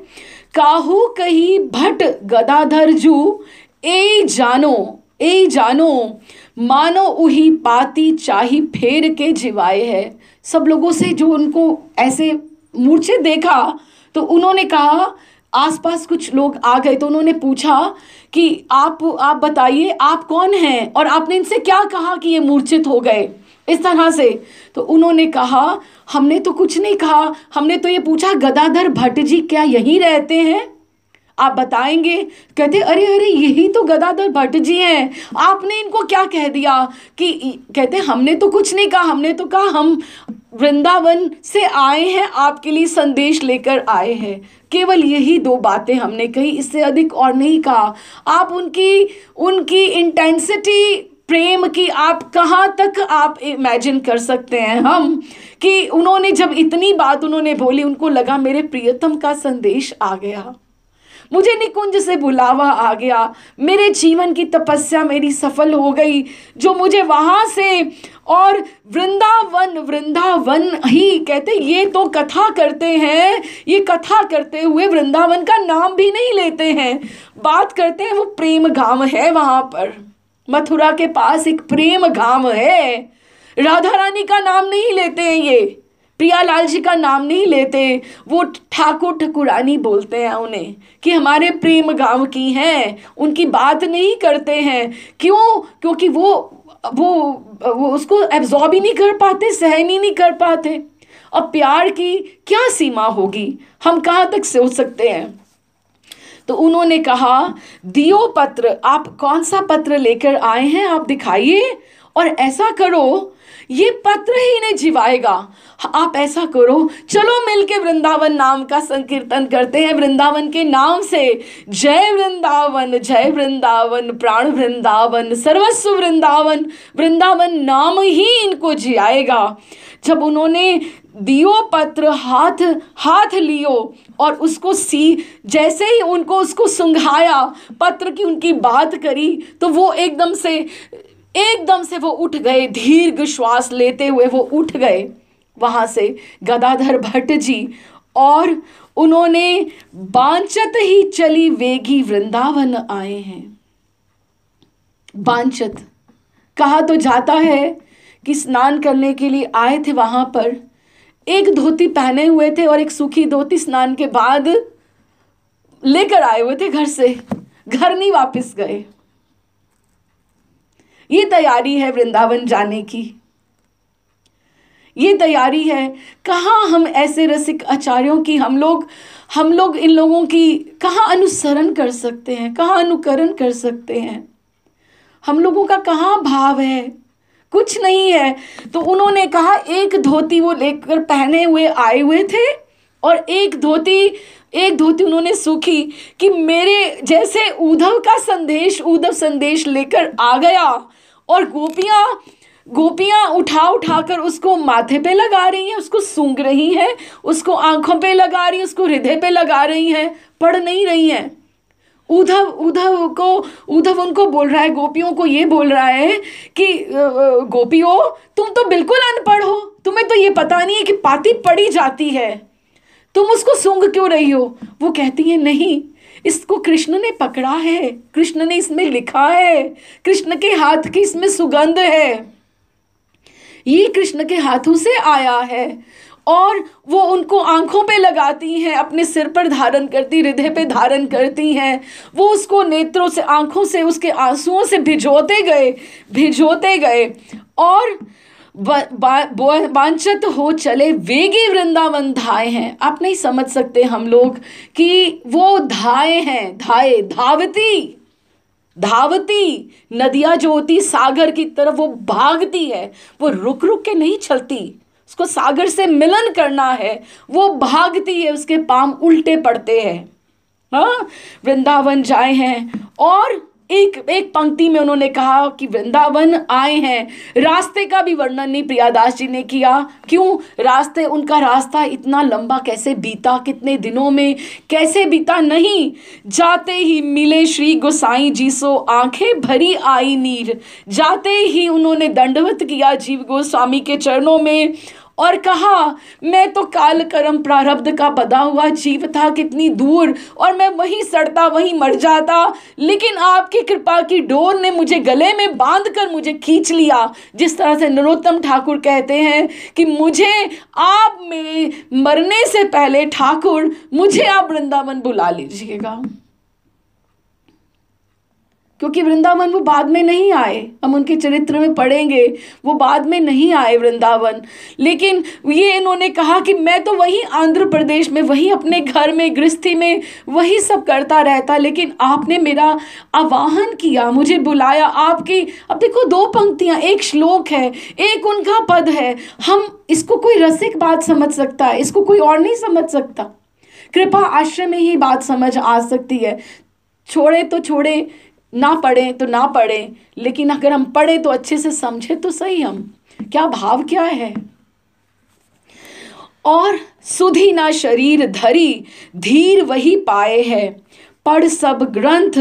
A: काहू कही भट्ट गदाधर जू ए जानो मानो उही पाती चाही फेर के जिवाए है। सब लोगों से जो उनको ऐसे मूर्छित देखा, तो उन्होंने कहा, आसपास कुछ लोग आ गए तो उन्होंने पूछा कि आप बताइए आप कौन हैं और आपने इनसे क्या कहा कि ये मूर्छित हो गए इस तरह से। तो उन्होंने कहा, हमने तो कुछ नहीं कहा, हमने तो ये पूछा गदाधर भट्ट जी क्या यहीं रहते हैं, आप बताएंगे? कहते, अरे यही तो गदाधर भट्ट जी हैं, आपने इनको क्या कह दिया? कि कहते, हमने तो कुछ नहीं कहा, हमने तो कहा हम वृंदावन से आए हैं, आपके लिए संदेश लेकर आए हैं। केवल यही 2 बातें हमने कही, इससे अधिक और नहीं कहा। आप उनकी इंटेंसिटी प्रेम की आप कहाँ तक आप इमेजिन कर सकते हैं हम, कि उन्होंने जब इतनी बात उन्होंने बोली, उनको लगा मेरे प्रियतम का संदेश आ गया, मुझे निकुंज से बुलावा आ गया, मेरे जीवन की तपस्या मेरी सफल हो गई, जो मुझे वहाँ से, और वृंदावन, वृंदावन ही कहते, ये तो कथा करते हैं, ये कथा करते हुए वृंदावन का नाम भी नहीं लेते हैं, बात करते हैं वो प्रेम गांव है वहाँ पर, मथुरा के पास एक प्रेम गांव है, राधा रानी का नाम नहीं लेते हैं, ये प्रियालाल जी का नाम नहीं लेते, वो ठाकुर ठकुरानी बोलते हैं उन्हें, कि हमारे प्रेम गांव की हैं, उनकी बात नहीं करते हैं। क्यों? क्योंकि वो उसको एब्जॉर्ब ही नहीं कर पाते, सहन ही नहीं कर पाते। अब प्यार की क्या सीमा होगी, हम कहाँ तक सोच सकते हैं। तो उन्होंने कहा, दियो पत्र, आप कौन सा पत्र लेकर आए हैं, आप दिखाइए, और ऐसा करो, ये पत्र ही नहीं जिवाएगा, आप ऐसा करो, चलो मिलके वृंदावन नाम का संकीर्तन करते हैं, वृंदावन के नाम से, जय वृंदावन, प्राण वृंदावन, सर्वस्व वृंदावन, वृंदावन नाम ही इनको जियाएगा। जब उन्होंने दियो पत्र हाथ लियो और उसको जैसे ही उनको उसको सुंघाया, पत्र की उनकी बात करी, तो वो एकदम से वो उठ गए, दीर्घ श्वास लेते हुए वो उठ गए वहाँ से, गदाधर भट्ट जी, और उन्होंने बांचत ही चली वेगी वृंदावन आए हैं। बांचत कहा तो जाता है कि स्नान करने के लिए आए थे वहाँ पर, एक धोती पहने हुए थे और एक सूखी धोती स्नान के बाद लेकर आए हुए थे घर से, घर नहीं वापस गए। ये तैयारी है वृंदावन जाने की, ये तैयारी है। कहाँ हम ऐसे रसिक आचार्यों की, हम लोग इन लोगों की कहाँ अनुसरण कर सकते हैं, कहाँ अनुकरण कर सकते हैं, हम लोगों का कहाँ भाव है, कुछ नहीं है। तो उन्होंने कहा, एक धोती वो लेकर पहने हुए आए हुए थे, और एक धोती उन्होंने सूखी, कि मेरे जैसे उद्धव संदेश लेकर आ गया, और गोपियां उठा कर उसको माथे पे लगा रही हैं, उसको सूंघ रही हैं, उसको आंखों पे लगा रही हैं, उसको हृदय पे लगा रही हैं, पढ़ नहीं रही हैं। उद्धव उनको बोल रहा है, गोपियों को ये बोल रहा है कि गोपियों, तुम तो बिल्कुल अनपढ़ हो, तुम्हें तो ये पता नहीं है कि पाती पढ़ी जाती है, तुम उसको सूंघ क्यों रही हो। वो कहती है, नहीं, इसको कृष्ण ने पकड़ा है, कृष्ण ने इसमें लिखा है, कृष्ण के हाथ की इसमें सुगंध है, ये कृष्ण के हाथों से आया है। और वो उनको आंखों पे लगाती हैं, अपने सिर पर धारण करती, हृदय पे धारण करती हैं, वो उसको नेत्रों से, आंखों से, उसके आंसुओं से भिजोते गए, और वांछत हो चले वेगी वृंदावन धाए हैं। आप नहीं समझ सकते हम लोग कि वो धाए हैं, धावती नदियाँ जो होती सागर की तरफ वो भागती है, वो रुक रुक के नहीं चलती, उसको सागर से मिलन करना है, वो भागती है, उसके पांव उल्टे पड़ते हैं। हाँ, वृंदावन जाए हैं, और एक पंक्ति में उन्होंने कहा कि वृंदावन आए हैं। रास्ते का भी वर्णन नहीं प्रियादास जी ने किया। क्यों? उनका रास्ता इतना लंबा कैसे बीता, कितने दिनों में कैसे बीता, नहीं, जाते ही मिले श्री गोसाई जी सो आंखें भरी आई नीर। जाते ही उन्होंने दंडवत किया जीव गोस्वामी के चरणों में, और कहा, मैं तो काल कर्म प्रारब्ध का बधा हुआ जीव था, कितनी दूर, और मैं वहीं सड़ता वहीं मर जाता, लेकिन आपकी कृपा की डोर ने मुझे गले में बांध कर मुझे खींच लिया। जिस तरह से नरोत्तम ठाकुर कहते हैं कि मुझे आप, मेरे मरने से पहले ठाकुर, मुझे आप वृंदावन बुला लीजिएगा। क्योंकि वृंदावन वो बाद में नहीं आए, हम उनके चरित्र में पढ़ेंगे, वो बाद में नहीं आए वृंदावन। लेकिन ये इन्होंने कहा कि मैं तो वहीं आंध्र प्रदेश में, वहीं अपने घर में, गृहस्थी में वही सब करता रहता, लेकिन आपने मेरा आवाहन किया, मुझे बुलाया आपकी। अब देखो, दो पंक्तियां, एक श्लोक है, एक उनका पद है। हम इसको कोई रसिक बात समझ सकता है, इसको कोई और नहीं समझ सकता। कृपा आश्रय में ही बात समझ आ सकती है। छोड़े तो छोड़े, ना पढ़ें तो ना पढ़ें, लेकिन अगर हम पढ़ें तो अच्छे से समझे तो सही हम क्या भाव क्या है। और सुधी ना शरीर धरी धीर वही पाए है, पढ़ सब ग्रंथ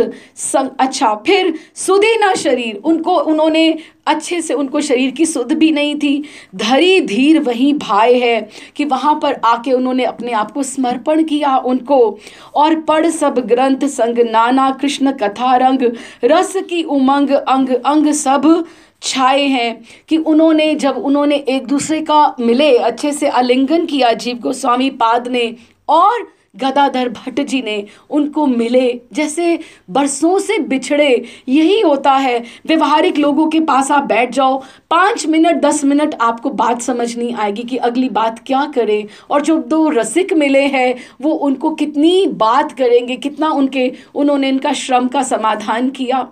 A: अच्छा, फिर सुधी ना शरीर, उन्होंने अच्छे से, उनको शरीर की सुध भी नहीं थी, धरी धीर वही भाए है कि वहाँ पर आके उन्होंने अपने आप को समर्पण किया उनको। और पढ़ सब ग्रंथ संग नाना कृष्ण कथा रंग, रस की उमंग अंग अंग सब छाए हैं, कि उन्होंने जब उन्होंने एक दूसरे का मिले, अच्छे से आलिंगन किया, जीव गोस्वामी पाद ने और गदाधर भट्ट जी ने उनको मिले, जैसे बरसों से बिछड़े। यही होता है, व्यवहारिक लोगों के पास आप बैठ जाओ, 5 मिनट 10 मिनट आपको बात समझ नहीं आएगी कि अगली बात क्या करें। और जो दो रसिक मिले हैं वो उनको कितनी बात करेंगे, कितना उन्होंने इनका श्रम का समाधान किया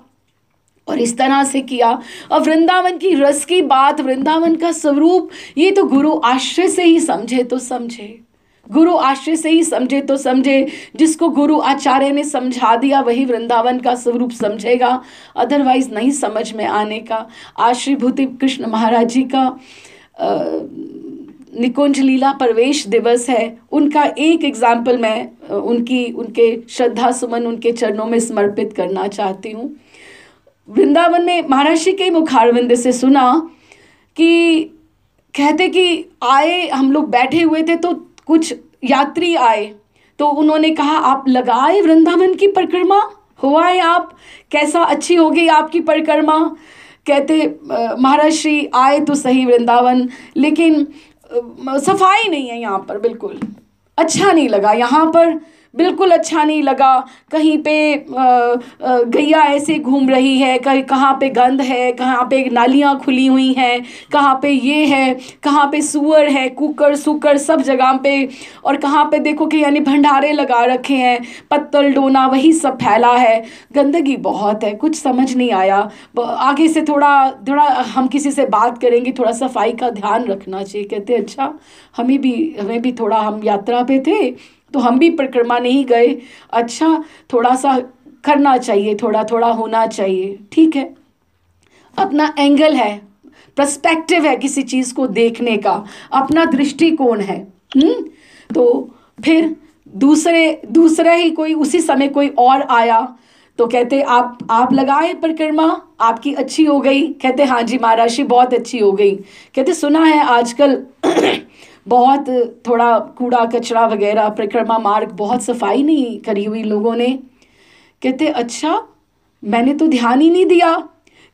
A: और इस तरह से किया। अब वृंदावन की रस की बात, वृंदावन का स्वरूप, ये तो गुरु आश्रय से ही समझे तो समझे, गुरु आश्रय से ही समझे तो समझे। जिसको गुरु आचार्य ने समझा दिया वही वृंदावन का स्वरूप समझेगा, अदरवाइज नहीं समझ में आने का। आज श्री भूति कृष्ण महाराज जी का निकुंज लीला प्रवेश दिवस है, उनका एक एग्जाम्पल मैं उनके श्रद्धा सुमन उनके चरणों में समर्पित करना चाहती हूँ। वृंदावन में महाराज जी के मुखारविंद से सुना कि कहते कि आए, हम लोग बैठे हुए थे तो कुछ यात्री आए, तो उन्होंने कहा आप लगाए वृंदावन की परिक्रमा, हुआ है आप, कैसा अच्छी हो गई आपकी परिक्रमा। कहते महाराज श्री आए तो सही वृंदावन, लेकिन सफाई नहीं है यहाँ पर, बिल्कुल अच्छा नहीं लगा, यहाँ पर बिल्कुल अच्छा नहीं लगा। कहीं पे गैया ऐसे घूम रही है, कहाँ पे गंद है, कहाँ पे नालियाँ खुली हुई हैं, कहाँ पे ये है, कहाँ पे सूअर है, कुकर सूकर सब जगह पे, और कहाँ पे देखो कि यानी भंडारे लगा रखे हैं, पत्तल डोना वही सब फैला है, गंदगी बहुत है, कुछ समझ नहीं आया। आगे से थोड़ा हम किसी से बात करेंगे, थोड़ा सफाई का ध्यान रखना चाहिए। कहते अच्छा हमें भी थोड़ा, हम यात्रा पे थे तो हम भी परिक्रमा नहीं गए, अच्छा थोड़ा सा करना चाहिए, थोड़ा थोड़ा होना चाहिए, ठीक है। अपना एंगल है, पर्सपेक्टिव है किसी चीज़ को देखने का, अपना दृष्टिकोण है। तो फिर दूसरा ही कोई उसी समय कोई और आया, तो कहते आप लगाए परिक्रमा, आपकी अच्छी हो गई। कहते हाँ जी महाराज जी बहुत अच्छी हो गई। कहते सुना है आजकल बहुत थोड़ा कूड़ा कचरा वगैरह, परिक्रमा मार्ग बहुत सफाई नहीं करी हुई लोगों ने। कहते अच्छा मैंने तो ध्यान ही नहीं दिया।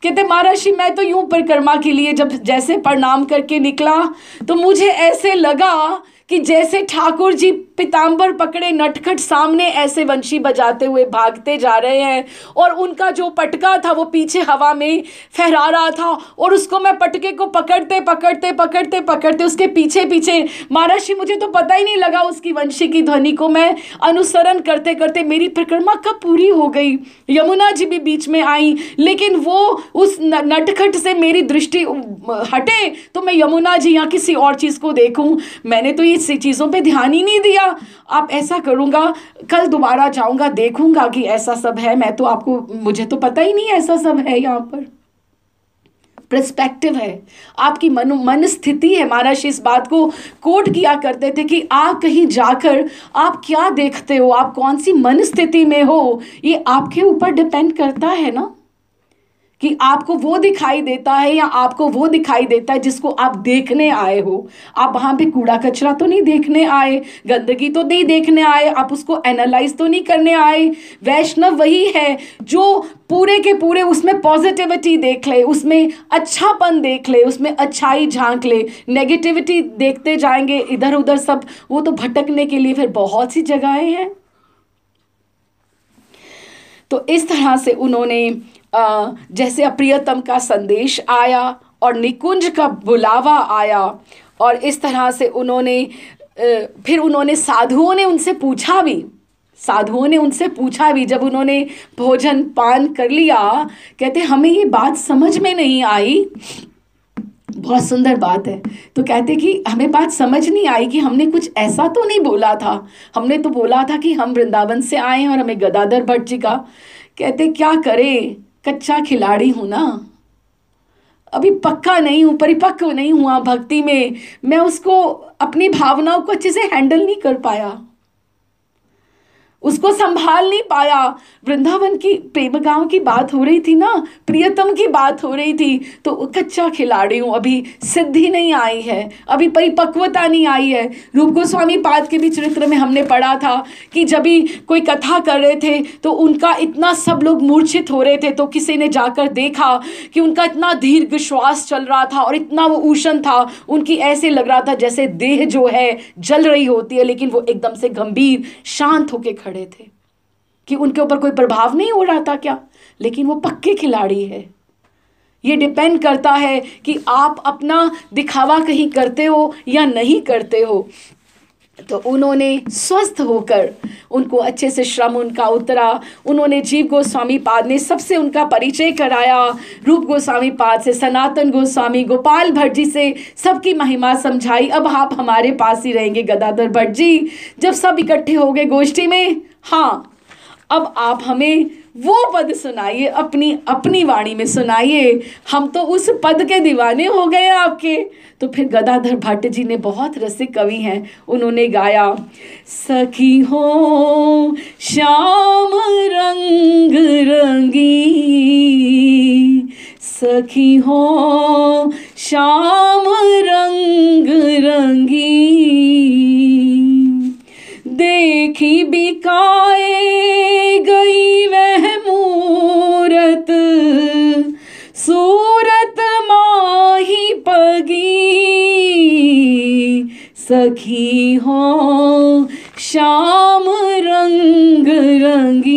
A: कहते महाराज जी मैं तो यूं परिक्रमा के लिए जब जैसे प्रणाम करके निकला तो मुझे ऐसे लगा कि जैसे ठाकुर जी पीताम्बर पकड़े नटखट सामने ऐसे वंशी बजाते हुए भागते जा रहे हैं, और उनका जो पटका था वो पीछे हवा में फहरा रहा था, और उसको मैं पटके को पकड़ते उसके पीछे महाराज जी मुझे तो पता ही नहीं लगा, उसकी वंशी की ध्वनि को मैं अनुसरण करते करते मेरी परिक्रमा कब पूरी हो गई। यमुना जी भी बीच में आई, लेकिन वो उस नटखट से मेरी दृष्टि हटे तो मैं यमुना जी या किसी और चीज़ को देखूं। मैंने तो इस चीज़ों पे ध्यान ही नहीं दिया। आप ऐसा करूँगा, कल दोबारा जाऊँगा, देखूँगा कि ऐसा सब है, मुझे तो पता ही नहीं ऐसा सब है। यहाँ पर पर्सपेक्टिव है, आपकी मन स्थिति है। महाराज इस बात को कोट किया करते थे कि आप कहीं जाकर आप क्या देखते हो, आप कौन सी मन स्थिति में हो, ये आपके ऊपर डिपेंड करता है ना, कि आपको वो दिखाई देता है या आपको वो दिखाई देता है जिसको आप देखने आए हो। आप वहाँ पे कूड़ा कचरा तो नहीं देखने आए, गंदगी तो नहीं देखने आए, आप उसको एनालाइज तो नहीं करने आए। वैष्णव वही है जो पूरे के पूरे उसमें पॉजिटिविटी देख ले, उसमें अच्छापन देख ले, उसमें अच्छाई झांक ले। नेगेटिविटी देखते जाएंगे इधर उधर सब, वो तो भटकने के लिए फिर बहुत सी जगहें हैं। तो इस तरह से उन्होंने जैसे अप्रियतम का संदेश आया और निकुंज का बुलावा आया, और इस तरह से फिर उन्होंने साधुओं ने उनसे पूछा भी जब उन्होंने भोजन पान कर लिया। कहते हमें ये बात समझ में नहीं आई, बहुत सुंदर बात है। तो कहते कि हमें बात समझ नहीं आई कि हमने कुछ ऐसा तो नहीं बोला था, हमने तो बोला था कि हम वृंदावन से आए हैं और हमें गदाधर भट्ट जी का कहते क्या करें, कच्चा खिलाड़ी हूं ना, अभी पक्का नहीं हूं, परिपक्व नहीं हुआ भक्ति में, मैं उसको अपनी भावनाओं को अच्छे से हैंडल नहीं कर पाया, उसको संभाल नहीं पाया। वृंदावन की प्रेम गांव की बात हो रही थी ना, प्रियतम की बात हो रही थी, तो कच्चा खिलाड़ी हूं, अभी सिद्धि नहीं आई है, अभी परिपक्वता नहीं आई है। रूप गोस्वामी पाद के भी चरित्र में हमने पढ़ा था कि जब भी कोई कथा कर रहे थे तो उनका इतना सब लोग मूर्छित हो रहे थे, तो किसी ने जाकर देखा कि उनका इतना दीर्घ श्वास चल रहा था और इतना वो ऊष्ण था, उनकी ऐसे लग रहा था जैसे देह जो है जल रही होती है, लेकिन वो एकदम से गंभीर शांत होके खड़े थे कि उनके ऊपर कोई प्रभाव नहीं हो रहा था क्या। लेकिन वो पक्के खिलाड़ी है। ये डिपेंड करता है कि आप अपना दिखावा कहीं करते हो या नहीं करते हो। तो उन्होंने स्वस्थ होकर, उनको अच्छे से श्रम उनका उतरा, उन्होंने जीव गोस्वामी पाद ने सबसे उनका परिचय कराया, रूप गोस्वामी पाद से, सनातन गोस्वामी, गोपाल भट्ट जी से सबकी महिमा समझाई। अब आप हमारे पास ही रहेंगे गदाधर भट्ट जी। जब सब इकट्ठे हो गए गोष्ठी में, हाँ अब आप हमें वो पद सुनाइए, अपनी अपनी वाणी में सुनाइए, हम तो उस पद के दीवाने हो गए आपके। तो फिर गदाधर भट्ट जी ने, बहुत रसिक कवि हैं, उन्होंने गाया, सखी हो श्याम रंग रंगी, सखी हो श्याम रंग रंगी, देखी बिकाए गई वह मूरत, सूरत माही पगी, सखी हो श्याम रंग रंगी।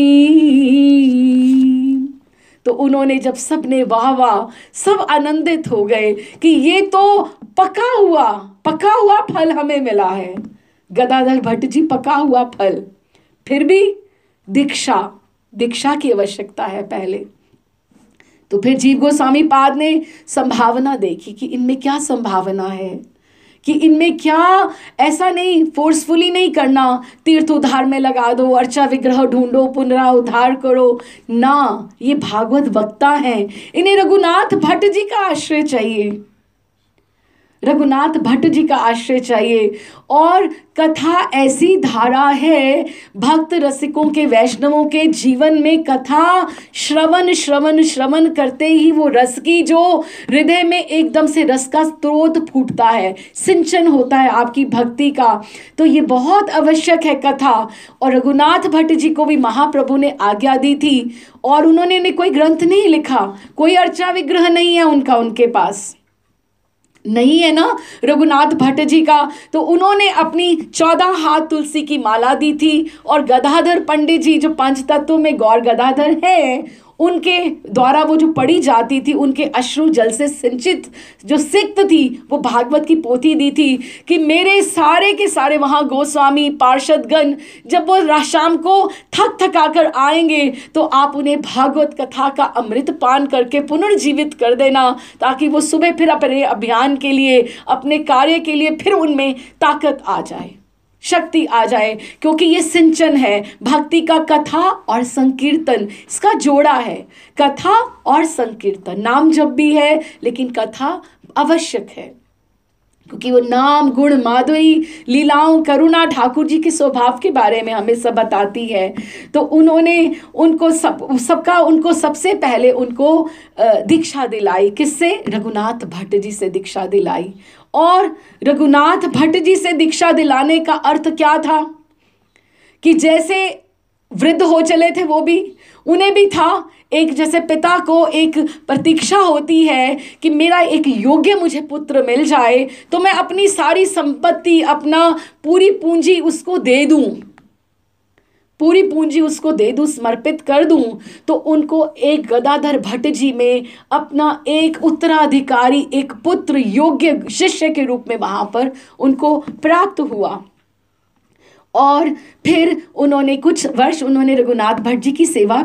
A: तो उन्होंने जब सबने वाह वाह, सब आनंदित हो गए कि ये तो पका हुआ फल हमें मिला है। गदाधर भट्ट जी, पका हुआ फल। फिर भी दीक्षा की आवश्यकता है पहले। तो फिर जीव गोस्वामी पाद ने संभावना देखी कि इनमें क्या संभावना है, कि इनमें क्या, ऐसा नहीं फोर्सफुली नहीं करना, तीर्थ उद्धार में लगा दो, अर्चा विग्रह ढूंढो, पुनरा उद्धार करो ना। ये भागवत वक्ता हैं, इन्हें रघुनाथ भट्ट जी का आश्रय चाहिए, रघुनाथ भट्ट जी का आश्रय चाहिए। और कथा ऐसी धारा है, भक्त रसिकों के, वैष्णवों के जीवन में कथा श्रवण श्रवण श्रवण करते ही वो रस की जो हृदय में एकदम से रस का स्रोत फूटता है, सिंचन होता है आपकी भक्ति का। तो ये बहुत आवश्यक है कथा। और रघुनाथ भट्ट जी को भी महाप्रभु ने आज्ञा दी थी, और उन्होंने कोई ग्रंथ नहीं लिखा, कोई अर्चा विग्रह नहीं है उनका, उनके पास नहीं है ना रघुनाथ भट्ट जी का। तो उन्होंने अपनी 14 हाथ तुलसी की माला दी थी, और गदाधर पंडित जी जो पंच तत्व में गौर गदाधर है, उनके द्वारा वो जो पढ़ी जाती थी, उनके अश्रु जल से सिंचित जो सिक्त थी, वो भागवत की पोथी दी थी कि मेरे सारे के सारे वहाँ गोस्वामी पार्षदगण जब वो शाम को थक थका कर आएंगे, तो आप उन्हें भागवत कथा का अमृत पान करके पुनर्जीवित कर देना, ताकि वो सुबह फिर अपने अभियान के लिए, अपने कार्य के लिए फिर उनमें ताकत आ जाए, शक्ति आ जाए। क्योंकि ये सिंचन है भक्ति का, कथा और संकीर्तन, इसका जोड़ा है। कथा और संकीर्तन, नाम जप भी है लेकिन कथा आवश्यक है, क्योंकि वो नाम गुण माधुरी लीलाओं करुणा ठाकुर जी के स्वभाव के बारे में हमें सब बताती है। तो उन्होंने उनको उनको सबसे पहले उनको दीक्षा दिलाई, किससे? रघुनाथ भट्ट जी से दीक्षा दिलाई। और रघुनाथ भट्ट जी से दीक्षा दिलाने का अर्थ क्या था कि जैसे वृद्ध हो चले थे वो भी, उन्हें भी था एक, जैसे पिता को एक प्रतीक्षा होती है कि मेरा एक योग्य मुझे पुत्र मिल जाए तो मैं अपनी सारी संपत्ति, अपना पूरी पूंजी उसको दे दूं, पूरी पूंजी उसको दे दूं, समर्पित कर दूं। तो उनको एक गदाधर भट्ट जी में अपना एक उत्तराधिकारी, एक पुत्र, योग्य शिष्य के रूप में वहां पर उनको प्राप्त हुआ। और फिर उन्होंने कुछ वर्ष उन्होंने रघुनाथ भट्ट जी की सेवा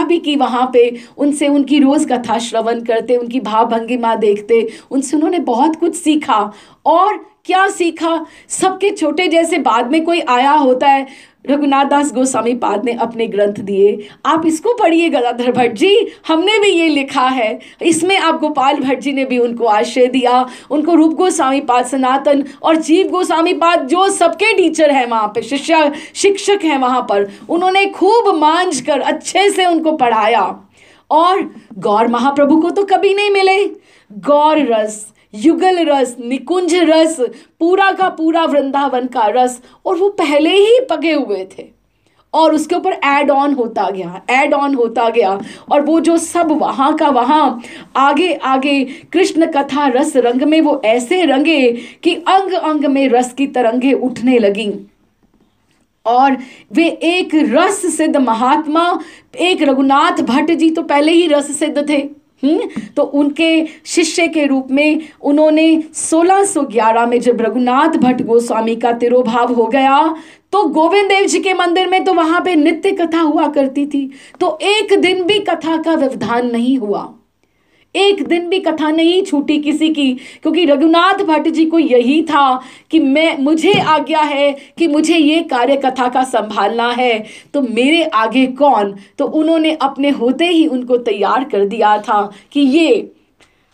A: भी की वहाँ पे। उनसे उनकी रोज़ कथा श्रवण करते, उनकी भाव भंगिमा देखते, उनसे उन्होंने बहुत कुछ सीखा। और क्या सीखा? सबके छोटे जैसे बाद में कोई आया होता है, रघुनाथ दास गोस्वामी पाद ने अपने ग्रंथ दिए। आप इसको पढ़िए गदाधर भट्ट जी, हमने भी ये लिखा है। इसमें आप गोपाल भट्ट जी ने भी उनको आश्रय दिया, उनको रूप गोस्वामी पाद, सनातन और जीव गोस्वामी पाद जो सबके टीचर हैं वहाँ पे, शिक्षक हैं वहाँ पर, उन्होंने खूब मांझ कर अच्छे से उनको पढ़ाया। और गौर महाप्रभु को तो कभी नहीं मिले। गौर रस, युगल रस, निकुंज रस, पूरा का पूरा वृंदावन का रस, और वो पहले ही पके हुए थे और उसके ऊपर ऐड ऑन होता गया। और वो जो सब वहाँ का वहाँ आगे आगे कृष्ण कथा रस रंग में वो ऐसे रंगे कि अंग अंग में रस की तरंगे उठने लगी। और वे एक रस सिद्ध महात्मा, एक रघुनाथ भट्ट जी तो पहले ही रस सिद्ध थे। तो उनके शिष्य के रूप में उन्होंने 1611 में जब रघुनाथ भट्ट गोस्वामी का तिरोभाव हो गया, तो गोविंद देव जी के मंदिर में तो वहां पे नित्य कथा हुआ करती थी। तो एक दिन भी कथा का व्यवधान नहीं हुआ, एक दिन भी कथा नहीं छूटी किसी की, क्योंकि रघुनाथ भट्ट जी को यही था कि मुझे आज्ञा है कि मुझे ये कार्य कथा का संभालना है, तो मेरे आगे कौन। तो उन्होंने अपने होते ही उनको तैयार कर दिया था कि ये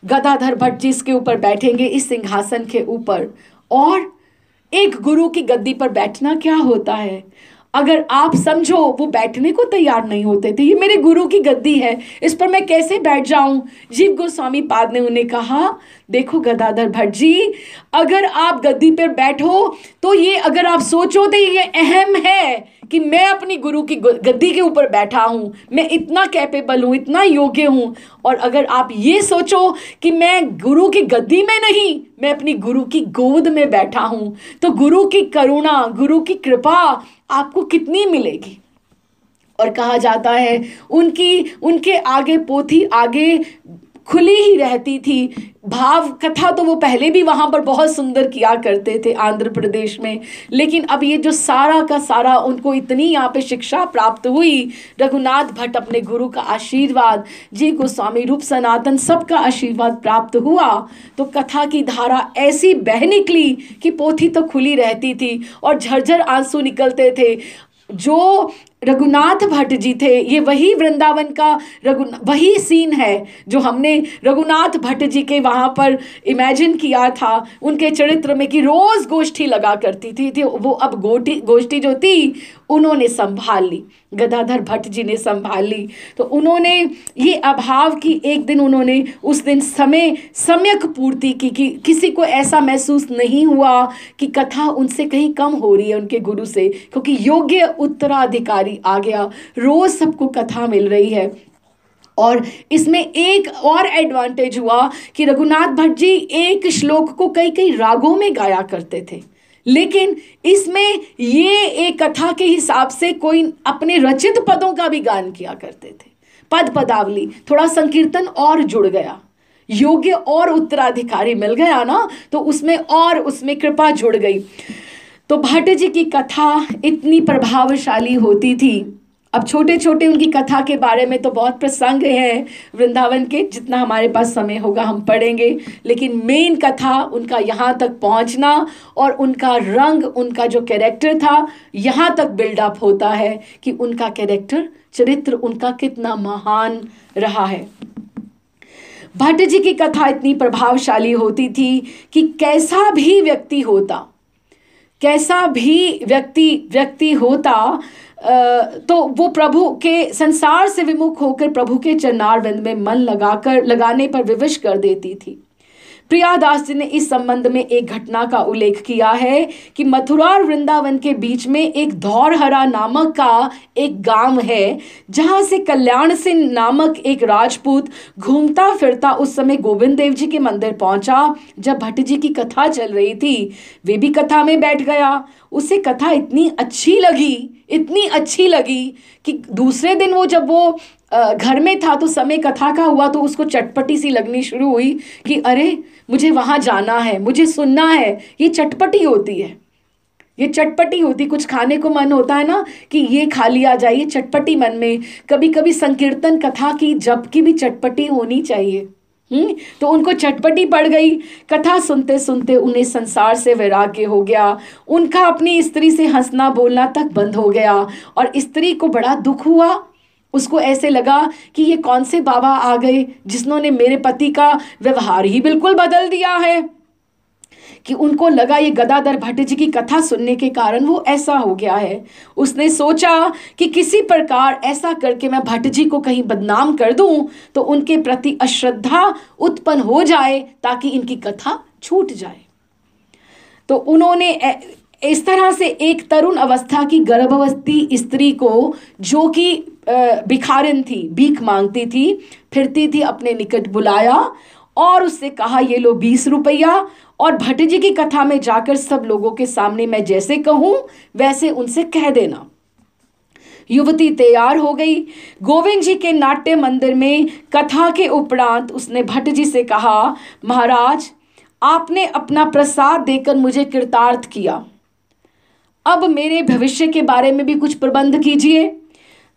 A: गदाधर भट्ट जी इसके ऊपर बैठेंगे, इस सिंहासन के ऊपर। और एक गुरु की गद्दी पर बैठना क्या होता है, अगर आप समझो वो बैठने को तैयार नहीं होते थे, ये मेरे गुरु की गद्दी है, इस पर मैं कैसे बैठ जाऊं। जीव गोस्वामी पाद ने उन्हें कहा, देखो गदाधर भट्ट जी, अगर आप गद्दी पर बैठो तो ये, अगर आप सोचो तो ये अहम है कि मैं अपनी गुरु की गद्दी के ऊपर बैठा हूँ, मैं इतना कैपेबल हूँ, इतना योग्य हूँ। और अगर आप ये सोचो कि मैं गुरु की गद्दी में नहीं, मैं अपनी गुरु की गोद में बैठा हूँ, तो गुरु की करुणा, गुरु की कृपा आपको कितनी मिलेगी। और कहा जाता है उनके आगे पोथी आगे खुली ही रहती थी। भाव कथा तो वो पहले भी वहाँ पर बहुत सुंदर किया करते थे आंध्र प्रदेश में, लेकिन अब ये जो सारा का सारा उनको इतनी यहाँ पे शिक्षा प्राप्त हुई, रघुनाथ भट्ट अपने गुरु का आशीर्वाद, जी गोस्वामी रूप सनातन सबका आशीर्वाद प्राप्त हुआ, तो कथा की धारा ऐसी बह निकली कि पोथी तो खुली रहती थी और झरझर आंसू निकलते थे। जो रघुनाथ भट्ट जी थे, ये वही वृंदावन का वही सीन है जो हमने रघुनाथ भट्ट जी के वहाँ पर इमेजिन किया था उनके चरित्र में, कि रोज गोष्ठी लगा करती थी वो अब गोष्ठी जो थी उन्होंने संभाल ली, गदाधर भट्ट जी ने संभाल ली। तो उन्होंने ये अभाव की एक दिन उन्होंने उस दिन सम्यक पूर्ति की, कि किसी को ऐसा महसूस नहीं हुआ कि कथा उनसे कहीं कम हो रही है उनके गुरु से, क्योंकि योग्य उत्तराधिकारी आ गया, रोज सबको कथा मिल रही है। और इसमें एक और एडवांटेज हुआ कि रघुनाथ भट्ट जी एक श्लोक को कई कई रागों में गाया करते थे, लेकिन इसमें ये एक कथा के हिसाब से कोई अपने रचित पदों का भी गान किया करते थे। पद पदावली, थोड़ा संकीर्तन और जुड़ गया, योग्य और उत्तराधिकारी मिल गया ना, तो उसमें कृपा जुड़ गई। तो भट्ट जी की कथा इतनी प्रभावशाली होती थी। अब छोटे छोटे उनकी कथा के बारे में तो बहुत प्रसंग हैं वृंदावन के, जितना हमारे पास समय होगा हम पढ़ेंगे, लेकिन मेन कथा उनका यहाँ तक पहुँचना और उनका रंग, उनका जो कैरेक्टर था यहाँ तक बिल्डअप होता है कि उनका कैरेक्टर, चरित्र उनका कितना महान रहा है। भट्ट जी की कथा इतनी प्रभावशाली होती थी कि कैसा भी व्यक्ति होता तो वो प्रभु के संसार से विमुख होकर प्रभु के चरणारविंद में मन लगाने पर विवश कर देती थी। प्रियादास जी ने इस संबंध में एक घटना का उल्लेख किया है कि मथुरा और वृंदावन के बीच में एक धौरहरा नामक का एक गांव है, जहां से कल्याण सिंह नामक एक राजपूत घूमता फिरता उस समय गोविंद देव जी के मंदिर पहुंचा। जब भट्ट जी की कथा चल रही थी, वे भी कथा में बैठ गया। उसे कथा इतनी अच्छी लगी कि दूसरे दिन जब वो घर में था तो समय कथा का हुआ, तो उसको चटपटी सी लगनी शुरू हुई कि अरे मुझे वहाँ जाना है, मुझे सुनना है। ये चटपटी होती, कुछ खाने को मन होता है ना कि ये खा लिया जाए, ये चटपटी मन में। कभी कभी संकीर्तन कथा की जप की भी चटपटी होनी चाहिए, तो उनको चटपटी पड़ गई। कथा सुनते सुनते उन्हें संसार से वैराग्य हो गया। उनका अपनी स्त्री से हंसना बोलना तक बंद हो गया और स्त्री को बड़ा दुख हुआ। उसको ऐसे लगा कि ये कौन से बाबा आ गए जिन्होंने मेरे पति का व्यवहार ही बिल्कुल बदल दिया है। कि उनको लगा ये गदाधर भट्ट जी की कथा सुनने के कारण वो ऐसा हो गया है। उसने सोचा कि किसी प्रकार ऐसा करके मैं भट्ट जी को कहीं बदनाम कर दूं तो उनके प्रति अश्रद्धा उत्पन्न हो जाए ताकि इनकी कथा छूट जाए। तो उन्होंने इस तरह से एक तरुण अवस्था की गर्भवती स्त्री को, जो कि भिखारिन थी, भीख मांगती थी, फिरती थी, अपने निकट बुलाया और उससे कहा ये लो 20 रुपया और भट्ट जी की कथा में जाकर सब लोगों के सामने मैं जैसे कहूं वैसे उनसे कह देना। युवती तैयार हो गई। गोविंद जी के नाट्य मंदिर में कथा के उपरांत उसने भट्ट जी से कहा, महाराज आपने अपना प्रसाद देकर मुझे कृतार्थ किया, अब मेरे भविष्य के बारे में भी कुछ प्रबंध कीजिए।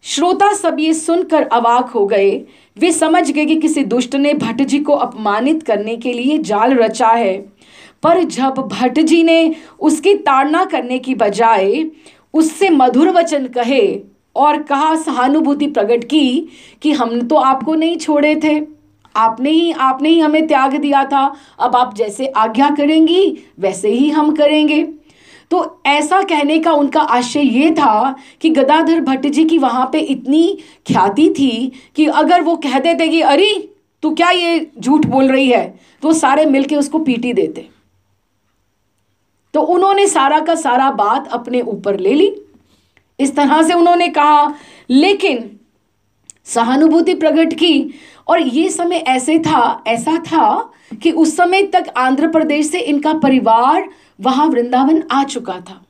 A: श्रोता सब ये सुनकर अवाक हो गए। वे समझ गए कि किसी दुष्ट ने भट्ट जी को अपमानित करने के लिए जाल रचा है। पर जब भट्ट जी ने उसकी ताड़ना करने की बजाय उससे मधुर वचन कहे और कहा, सहानुभूति प्रकट की कि हमने तो आपको नहीं छोड़े थे, आपने ही हमें त्याग दिया था, अब आप जैसे आज्ञा करेंगी वैसे ही हम करेंगे। तो ऐसा कहने का उनका आशय ये था कि गदाधर भट्ट जी की वहाँ पे इतनी ख्याति थी कि अगर वो कह देते कि अरे तू क्या ये झूठ बोल रही है, तो सारे मिलके उसको पीटी देते। तो उन्होंने सारा का सारा बात अपने ऊपर ले ली। इस तरह से उन्होंने कहा, लेकिन सहानुभूति प्रकट की। और ये समय ऐसा था कि उस समय तक आंध्र प्रदेश से इनका परिवार वहां वृंदावन आ चुका था।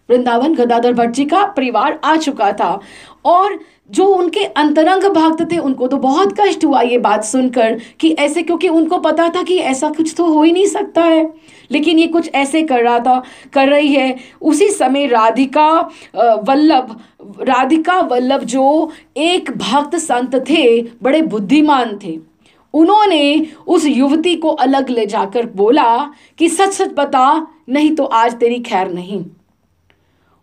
A: वृंदावन गदाधर भट्ट जी का परिवार आ चुका था और जो उनके अंतरंग भक्त थे उनको तो बहुत कष्ट हुआ ये बात सुनकर कि ऐसे, क्योंकि उनको पता था कि ऐसा कुछ तो हो ही नहीं सकता है, लेकिन ये कुछ ऐसे कर रही है। उसी समय राधिका वल्लभ जो एक भक्त संत थे, बड़े बुद्धिमान थे, उन्होंने उस युवती को अलग ले जाकर बोला कि सच सच बता, नहीं तो आज तेरी खैर नहीं।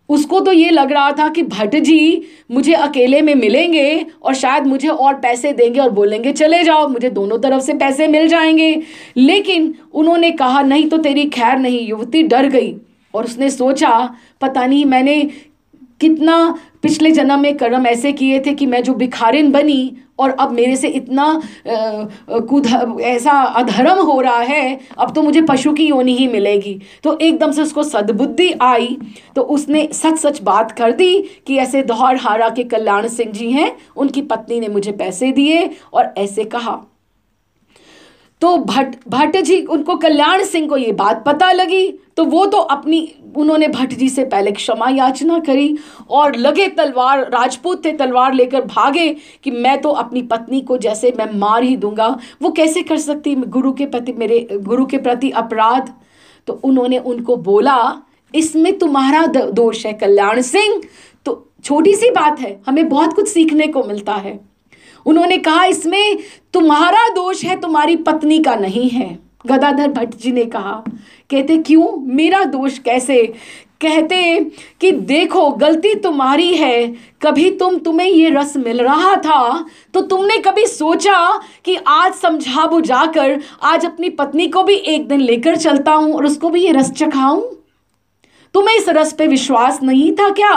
A: उसको तो ये लग रहा था कि भट्ट जी मुझे अकेले में मिलेंगे और शायद मुझे और पैसे देंगे और बोलेंगे चले जाओ, मुझे दोनों तरफ से पैसे मिल जाएंगे। लेकिन उन्होंने कहा नहीं तो तेरी खैर नहीं। युवती डर गई और उसने सोचा, पता नहीं मैंने कितना पिछले जन्म में कर्म ऐसे किए थे कि मैं जो भिखारिन बनी और अब मेरे से इतना ऐसा अधर्म हो रहा है, अब तो मुझे पशु की योनि ही मिलेगी। तो एकदम से उसको सद्बुद्धि आई, तो उसने सच सच बात कर दी कि ऐसे धौरहारा के कल्याण सिंह जी हैं, उनकी पत्नी ने मुझे पैसे दिए और ऐसे कहा। तो भट्ट जी, उनको कल्याण सिंह को ये बात पता लगी, तो वो तो उन्होंने भट्ट जी से पहले क्षमा याचना करी और लगे तलवार, राजपूत थे, तलवार लेकर भागे कि मैं तो अपनी पत्नी को जैसे मैं मार ही दूंगा, वो कैसे कर सकती मेरे गुरु के प्रति अपराध। तो उन्होंने उनको बोला, इसमें तुम्हारा दोष है कल्याण सिंह। तो छोटी सी बात है, हमें बहुत कुछ सीखने को मिलता है। उन्होंने कहा इसमें तुम्हारा दोष है, तुम्हारी पत्नी का नहीं है। गदाधर भट्ट जी ने कहा, कहते क्यों, मेरा दोष कैसे? कहते कि देखो गलती तुम्हारी है, कभी तुम्हें ये रस मिल रहा था तो तुमने कभी सोचा कि आज समझा बुझाकर आज अपनी पत्नी को भी एक दिन लेकर चलता हूं और उसको भी ये रस चखाऊं? तुम्हें इस रस पे विश्वास नहीं था क्या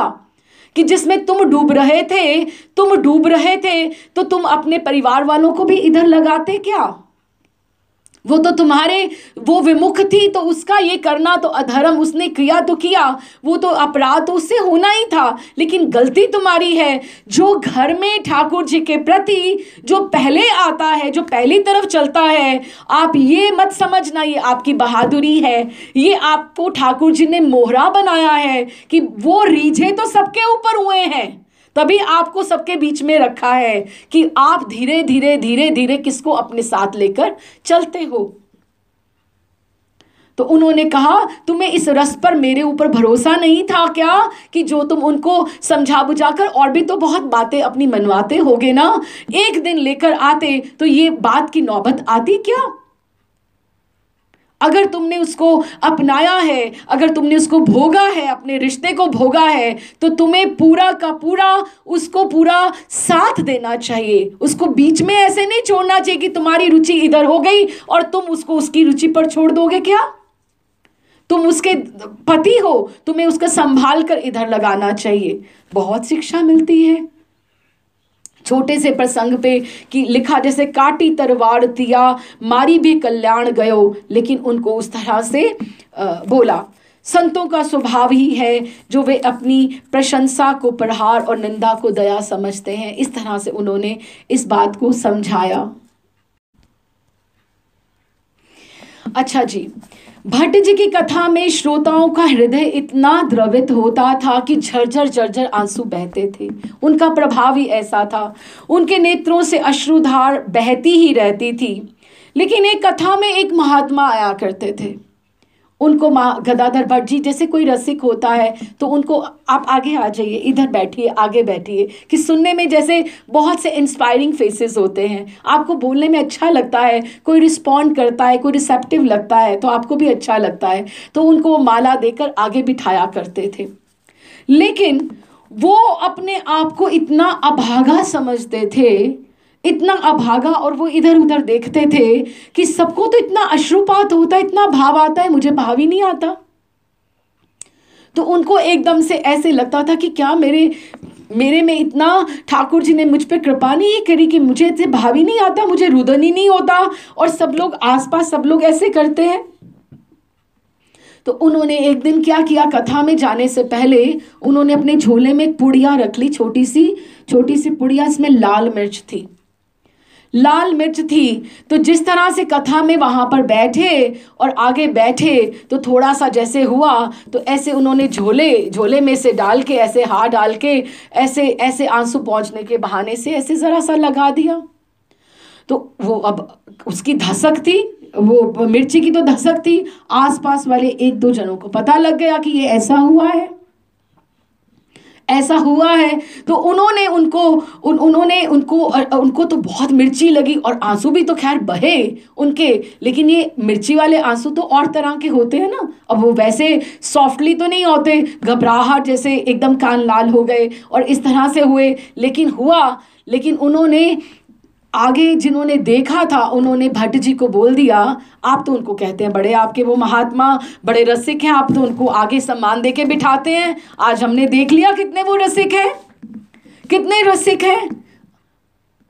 A: कि जिसमें तुम डूब रहे थे तो तुम अपने परिवार वालों को भी इधर लगाते क्या? वो तो वो विमुख थी, तो उसका ये करना तो अधर्म, उसने किया तो किया, वो तो अपराध तो उससे होना ही था, लेकिन गलती तुम्हारी है। जो घर में ठाकुर जी के प्रति जो पहले आता है, जो पहली तरफ चलता है, आप ये मत समझना ये आपकी बहादुरी है, ये आपको ठाकुर जी ने मोहरा बनाया है कि वो रीझे तो सबके ऊपर हुए हैं, तभी आपको सबके बीच में रखा है कि आप धीरे धीरे किसको अपने साथ लेकर चलते हो। तो उन्होंने कहा, तुम्हें इस रस पर मेरे ऊपर भरोसा नहीं था क्या, कि जो तुम उनको समझा बुझाकर और भी तो बहुत बातें अपनी मनवाते होगे ना, एक दिन लेकर आते तो ये बात की नौबत आती क्या। अगर तुमने उसको अपनाया है, अगर तुमने उसको भोगा है, अपने रिश्ते को भोगा है, तो तुम्हें पूरा का पूरा उसको पूरा साथ देना चाहिए। उसको बीच में ऐसे नहीं छोड़ना चाहिए कि तुम्हारी रुचि इधर हो गई और तुम उसको उसकी रुचि पर छोड़ दोगे। क्या तुम उसके पति हो, तुम्हें उसका संभाल कर इधर लगाना चाहिए। बहुत शिक्षा मिलती है छोटे से प्रसंग पे कि लिखा, जैसे काटी तलवार तिया मारी भी कल्याण गयो, लेकिन उनको उस तरह से बोला। संतों का स्वभाव ही है जो वे अपनी प्रशंसा को प्रहार और निंदा को दया समझते हैं। इस तरह से उन्होंने इस बात को समझाया। अच्छा जी, भट्ट जी की कथा में श्रोताओं का हृदय इतना द्रवित होता था कि झरझर झरझर आंसू बहते थे। उनका प्रभाव ही ऐसा था, उनके नेत्रों से अश्रुधार बहती ही रहती थी। लेकिन एक कथा में एक महात्मा आया करते थे। उनको गदाधर भट्ट जी, जैसे कोई रसिक होता है तो उनको आप आगे आ जाइए, इधर बैठिए, आगे बैठिए, कि सुनने में जैसे बहुत से इंस्पायरिंग फेसेस होते हैं, आपको बोलने में अच्छा लगता है, कोई रिस्पॉन्ड करता है, कोई रिसेप्टिव लगता है तो आपको भी अच्छा लगता है। तो उनको वो माला देकर आगे बिठाया करते थे। लेकिन वो अपने आप को इतना अभागा समझते थे, इतना अभागा, और वो इधर उधर देखते थे कि सबको तो इतना अश्रुपात होता है, इतना भाव आता है, मुझे भाव ही नहीं आता। तो उनको एकदम से ऐसे लगता था कि क्या मेरे में इतना ठाकुर जी ने मुझ पे कृपा नहीं करी कि मुझे ऐसे भाव ही नहीं आता, मुझे रुदन ही नहीं होता, और सब लोग आसपास सब लोग ऐसे करते हैं। तो उन्होंने एक दिन क्या किया, कथा में जाने से पहले उन्होंने अपने झोले में एक पुड़िया रख ली, छोटी सी पुड़िया, इसमें लाल मिर्च थी। तो जिस तरह से कथा में वहां पर बैठे और आगे बैठे तो थोड़ा सा जैसे हुआ तो ऐसे उन्होंने झोले में से डाल के, ऐसे हाथ डाल के, ऐसे आंसू पहुंचने के बहाने से ऐसे जरा सा लगा दिया। तो वो अब उसकी धसक थी, वो मिर्ची की तो धसक थी, आसपास वाले एक दो जनों को पता लग गया कि ये ऐसा हुआ है। तो उनको तो बहुत मिर्ची लगी और आंसू भी तो खैर बहे उनके, लेकिन ये मिर्ची वाले आंसू तो और तरह के होते हैं ना। अब वो वैसे सॉफ्टली तो नहीं होते, घबराहट जैसे एकदम कान लाल हो गए और इस तरह से हुए। लेकिन उन्होंने आगे जिन्होंने देखा था, उन्होंने भट्ट जी को बोल दिया, आप तो उनको कहते हैं बड़े, आपके वो महात्मा बड़े रसिक हैं, आप तो उनको आगे सम्मान देके बिठाते हैं। आज हमने देख लिया कितने वो रसिक हैं, कितने रसिक हैं।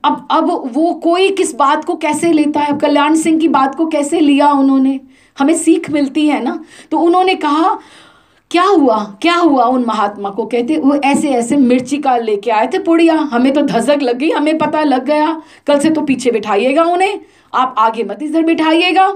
A: अब वो कोई किस बात को कैसे लेता है, कल्याण सिंह की बात को कैसे लिया उन्होंने, हमें सीख मिलती है ना। तो उन्होंने कहा क्या हुआ उन महात्मा को, कहते वो ऐसे मिर्ची का लेके आए थे पुड़िया, हमें तो धसक लग गई, हमें पता लग गया, कल से तो पीछे बिठाइएगा उन्हें, आप आगे मत इधर बिठाइएगा।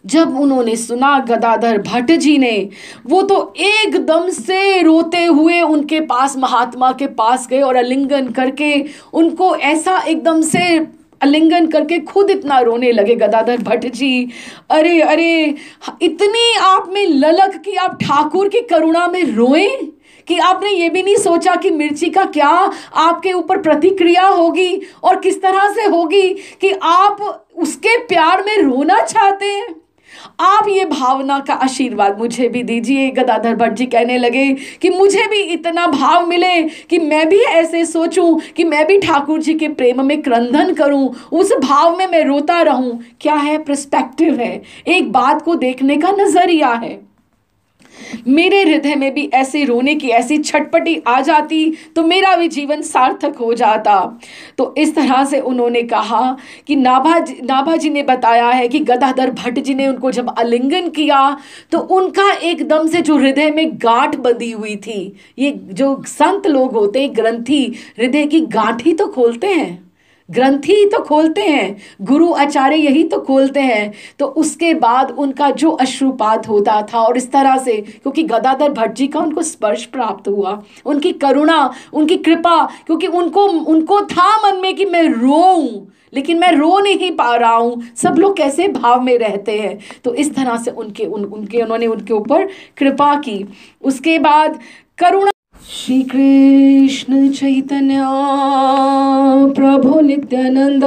A: जब उन्होंने सुना गदाधर भट्ट जी ने, वो तो एकदम से रोते हुए उनके पास, महात्मा के पास गए और आलिंगन करके उनको ऐसा एकदम से आलिंगन करके खुद इतना रोने लगे गदाधर भट्ट जी। अरे इतनी आप में ललक कि आप ठाकुर की करुणा में रोएं, कि आपने ये भी नहीं सोचा कि मिर्ची का क्या आपके ऊपर प्रतिक्रिया होगी और किस तरह से होगी कि आप उसके प्यार में रोना चाहते हैं। आप ये भावना का आशीर्वाद मुझे भी दीजिए। गदाधर भट्ट जी कहने लगे कि मुझे भी इतना भाव मिले कि मैं भी ऐसे सोचूं कि मैं भी ठाकुर जी के प्रेम में क्रंदन करूं, उस भाव में मैं रोता रहूं। क्या है, पर्सपेक्टिव है, एक बात को देखने का नजरिया है। मेरे हृदय में भी ऐसे रोने की ऐसी छटपटी आ जाती तो मेरा भी जीवन सार्थक हो जाता। तो इस तरह से उन्होंने कहा कि नाभा जी ने बताया है कि गदाधर भट्ट जी ने उनको जब आलिंगन किया तो उनका एकदम से जो हृदय में गांठ बंधी हुई थी, ये जो संत लोग होते हैं ग्रंथी, हृदय की गांठ ही तो खोलते हैं, ग्रंथि ही तो खोलते हैं, गुरु आचार्य यही तो खोलते हैं। तो उसके बाद उनका जो अश्रुपात होता था और इस तरह से, क्योंकि गदाधर भट्ट जी का उनको स्पर्श प्राप्त हुआ, उनकी करुणा, उनकी कृपा, क्योंकि उनको था मन में कि मैं रोऊं, लेकिन मैं रो नहीं पा रहा हूँ, सब लोग कैसे भाव में रहते हैं। तो इस तरह से उन्होंने उनके ऊपर कृपा की। उसके बाद करुणा। श्री कृष्ण चैतन्य प्रभु नित्यानंद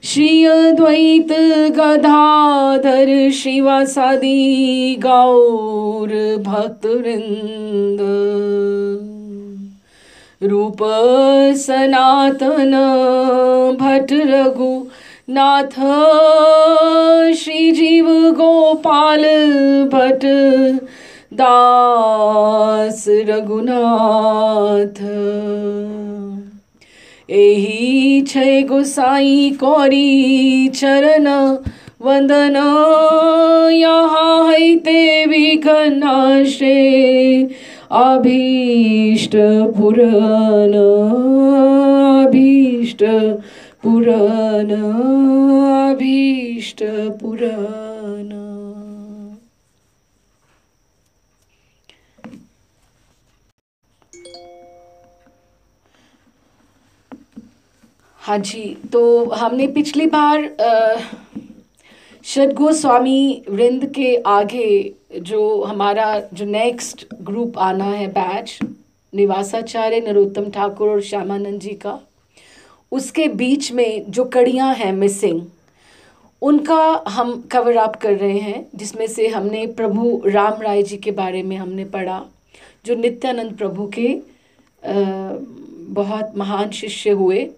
A: श्री अद्वैत गदाधर श्रीवासादि गौर भक्तवृंद रूप सनातन भट्ट रघुनाथ श्री जीव गोपाल भट्ट दास रघुनाथ एहि छय गोसाई कौरी चरण वंदन यहाँ हैते विघ्नाश्रे अभीष्ट पुराण अभीष्ट पुराण अभीष्ट पुराण। हाँ जी, तो हमने पिछली बार षड गोस्वामी वृंद के आगे जो हमारा जो नेक्स्ट ग्रुप आना है बैच, निवासाचार्य नरोत्तम ठाकुर और श्यामानंद जी का, उसके बीच में जो कड़ियाँ हैं मिसिंग, उनका हम कवर अप कर रहे हैं, जिसमें से हमने प्रभु राम राय जी के बारे में हमने पढ़ा, जो नित्यानंद प्रभु के बहुत महान शिष्य हुए।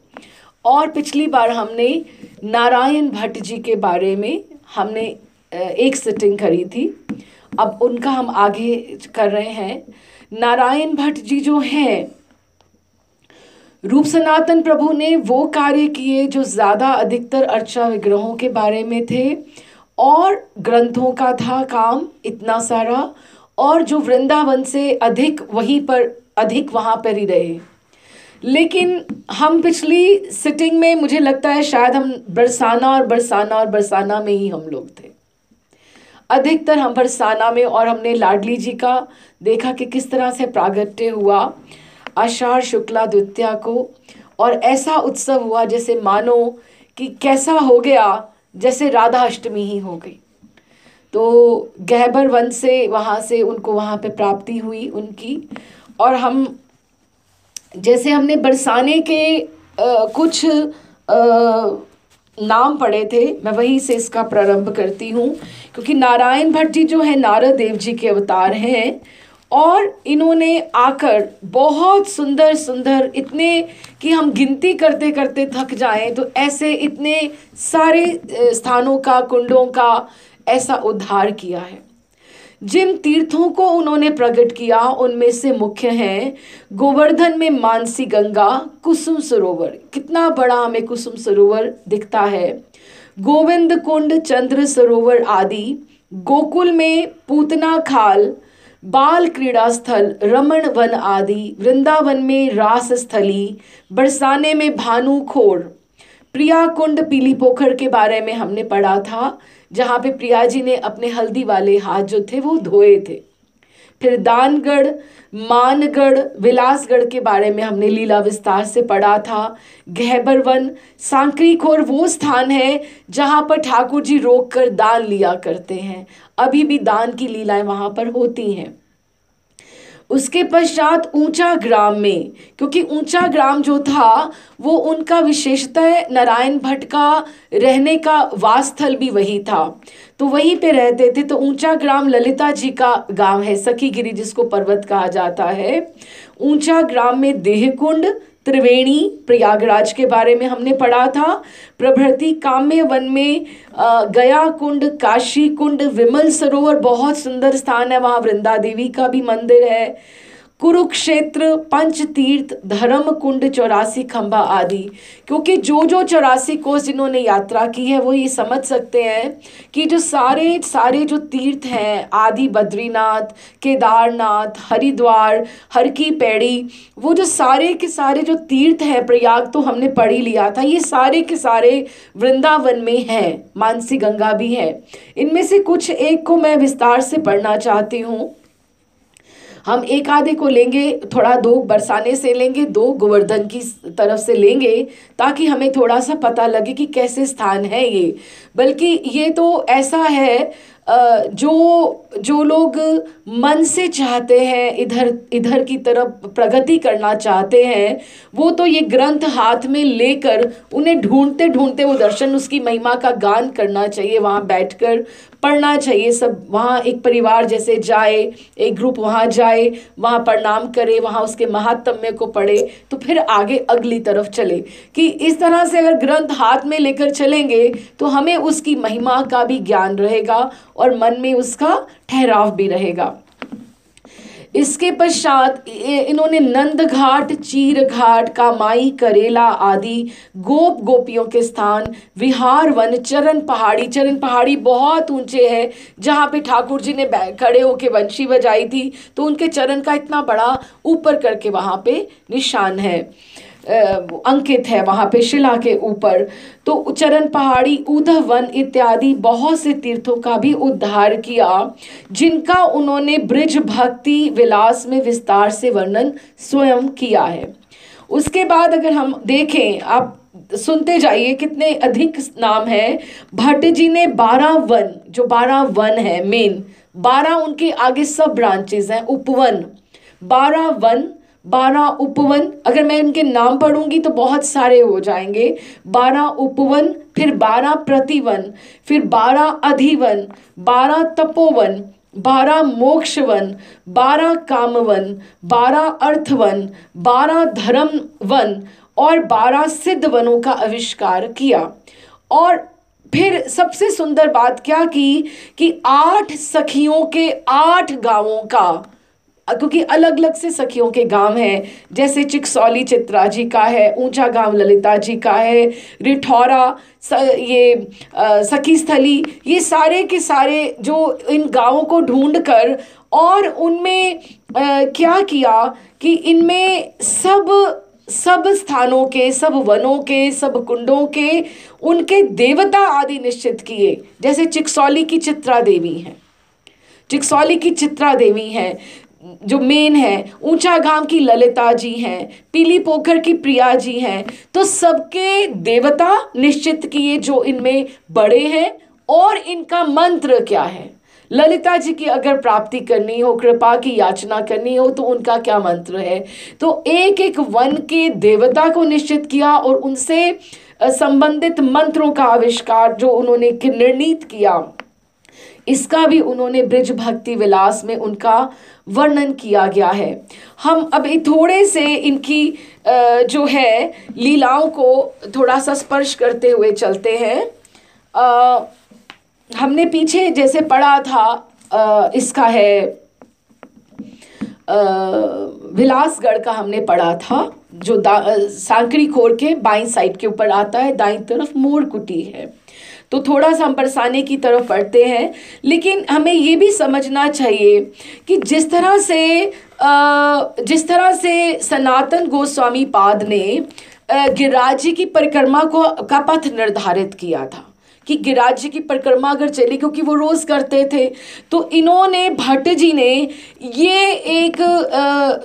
A: और पिछली बार हमने नारायण भट्ट जी के बारे में हमने एक सिटिंग करी थी। अब उनका हम आगे कर रहे हैं। नारायण भट्ट जी जो हैं, रूप सनातन प्रभु ने वो कार्य किए जो ज़्यादा अधिकतर अर्चा विग्रहों के बारे में थे, और ग्रंथों का था काम इतना सारा, और जो वृंदावन से अधिक वहाँ पर ही रहे। लेकिन हम पिछली सिटिंग में मुझे लगता है शायद हम बरसाना में ही हम लोग थे, अधिकतर हम बरसाना में। और हमने लाडली जी का देखा कि किस तरह से प्रागट्य हुआ आषाढ़ शुक्ला द्वितीया को, और ऐसा उत्सव हुआ जैसे मानो कि कैसा हो गया जैसे राधा अष्टमी ही हो गई। तो गहबर वन से वहाँ से उनको वहाँ पे प्राप्ति हुई उनकी। और हम जैसे हमने बरसाने के कुछ नाम पढ़े थे, मैं वहीं से इसका प्रारंभ करती हूँ, क्योंकि नारायण भट्ट जी जो है नारद देव जी के अवतार हैं, और इन्होंने आकर बहुत सुंदर सुंदर, इतने कि हम गिनती करते करते थक जाएं, तो ऐसे इतने सारे स्थानों का, कुंडों का ऐसा उद्धार किया है। जिन तीर्थों को उन्होंने प्रकट किया उनमें से मुख्य हैं गोवर्धन में मानसी गंगा, कुसुम सरोवर, कितना बड़ा हमें कुसुम सरोवर दिखता है, गोविंद कुंड, चंद्र सरोवर आदि, गोकुल में पूतना खाल, बाल क्रीड़ा स्थल, रमण वन आदि, वृंदावन में रास स्थली, बरसाने में भानु खोर, प्रिया कुंड पीली पोखर के बारे में हमने पढ़ा था, जहाँ पे प्रिया जी ने अपने हल्दी वाले हाथ जो थे वो धोए थे। फिर दानगढ़, मानगढ़, विलासगढ़ के बारे में हमने लीला विस्तार से पढ़ा था। गहबर वन, सांकरी खोर वो स्थान है जहाँ पर ठाकुर जी रोक कर दान लिया करते हैं, अभी भी दान की लीलाएं वहाँ पर होती हैं। उसके पश्चात ऊंचा ग्राम में, क्योंकि ऊंचा ग्राम जो था वो उनका विशेषतः नारायण भट्ट का रहने का वासस्थल भी वही था, तो वहीं पे रहते थे। तो ऊंचा ग्राम ललिता जी का गांव है, सखीगिरी जिसको पर्वत कहा जाता है। ऊंचा ग्राम में देहकुंड, त्रिवेणी, प्रयागराज के बारे में हमने पढ़ा था। प्रभृति काम्य वन में गया कुंड, काशी कुंड, विमल सरोवर बहुत सुंदर स्थान है, वहाँ वृंदा देवी का भी मंदिर है। कुरुक्षेत्र, पंच तीर्थ, धर्म कुंड, 84 खंबा आदि। क्योंकि जो 84 कोस जिन्होंने यात्रा की है वो ये समझ सकते हैं कि जो सारे जो तीर्थ हैं, आदि बद्रीनाथ, केदारनाथ, हरिद्वार, हर की पैड़ी, वो जो सारे के सारे जो तीर्थ हैं, प्रयाग तो हमने पढ़ ही लिया था, ये सारे के सारे वृंदावन में हैं, मानसी गंगा भी है। इनमें से कुछ एक को मैं विस्तार से पढ़ना चाहती हूँ। हम एक आधे को लेंगे, थोड़ा दो बरसाने से लेंगे, दो गोवर्धन की तरफ से लेंगे, ताकि हमें थोड़ा सा पता लगे कि कैसे स्थान है ये। बल्कि ये तो ऐसा है, जो लोग मन से चाहते हैं, इधर इधर की तरफ प्रगति करना चाहते हैं, वो तो ये ग्रंथ हाथ में लेकर उन्हें ढूंढते ढूंढते वो दर्शन, उसकी महिमा का गान करना चाहिए, वहाँ बैठकर पढ़ना चाहिए। सब वहाँ एक परिवार जैसे जाए, एक ग्रुप वहाँ जाए, वहाँ प्रणाम करे, वहाँ उसके महात्म्य को पढ़े, तो फिर आगे अगली तरफ चले। कि इस तरह से अगर ग्रंथ हाथ में लेकर चलेंगे तो हमें उसकी महिमा का भी ज्ञान रहेगा और मन में उसका ठहराव भी रहेगा। इसके पश्चात इन्होंने नंद घाट, चीर घाट, कामाई, करेला आदि गोप गोपियों के स्थान, विहार वन, चरण पहाड़ी बहुत ऊंचे है, जहाँ पे ठाकुर जी ने खड़े होके बंशी बजाई थी, तो उनके चरण का इतना बड़ा ऊपर करके वहाँ पे निशान है, अंकित है वहाँ पे शिला के ऊपर। तो चरण पहाड़ी, उधव वन इत्यादि बहुत से तीर्थों का भी उद्धार किया, जिनका उन्होंने ब्रिज भक्ति विलास में विस्तार से वर्णन स्वयं किया है। उसके बाद अगर हम देखें, आप सुनते जाइए कितने अधिक नाम है। भट्ट जी ने 12 वन, जो 12 वन है मेन, 12 उनके आगे सब ब्रांचेस हैं, उपवन, 12 वन, 12 उपवन, अगर मैं इनके नाम पढ़ूंगी तो बहुत सारे हो जाएंगे। 12 उपवन, फिर 12 प्रतिवन, फिर 12 अधिवन, 12 तपोवन, 12 मोक्षवन, 12 कामवन, 12 अर्थवन, 12 धर्म वन और 12 सिद्ध वनों का आविष्कार किया। और फिर सबसे सुंदर बात क्या की कि 8 सखियों के 8 गांवों का, क्योंकि अलग अलग से सखियों के गांव हैं, जैसे चिकसौली चित्रा जी का है, ऊंचा गांव ललिता जी का है, रिठौरा, ये सखी स्थली, ये सारे के सारे जो इन गांवों को ढूंढकर और उनमें क्या किया कि इनमें सब स्थानों के, सब वनों के, सब कुंडों के उनके देवता आदि निश्चित किए। जैसे चिकसौली की चित्रा देवी हैं, चिकसौली की चित्रा देवी हैं जो मेन है, ऊंचा गांव की ललिता जी हैं, पीली पोखर की प्रिया जी हैं। तो सबके देवता निश्चित किए जो इनमें बड़े हैं और इनका मंत्र क्या है। ललिता जी की अगर प्राप्ति करनी हो, कृपा की याचना करनी हो, तो उनका क्या मंत्र है। तो एक एक वन के देवता को निश्चित किया और उनसे संबंधित मंत्रों का आविष्कार जो उन्होंने निर्णीत किया, इसका भी उन्होंने ब्रिज भक्ति विलास में उनका वर्णन किया गया है। हम अभी थोड़े से इनकी जो है लीलाओं को थोड़ा सा स्पर्श करते हुए चलते हैं। हमने पीछे जैसे पढ़ा था, इसका है विलासगढ़ का हमने पढ़ा था, जो सांकरी खोर के बाईं साइड के ऊपर आता है, दाईं तरफ मोरकुटी है। तो थोड़ा सा हम बरसाने की तरफ पढ़ते हैं, लेकिन हमें ये भी समझना चाहिए कि जिस तरह से सनातन गोस्वामी पाद ने गिरिराज जी की परिक्रमा का पथ निर्धारित किया था कि गिरिराज जी की परिक्रमा अगर चली, क्योंकि वो रोज करते थे, तो इन्होंने, भट्ट जी ने ये एक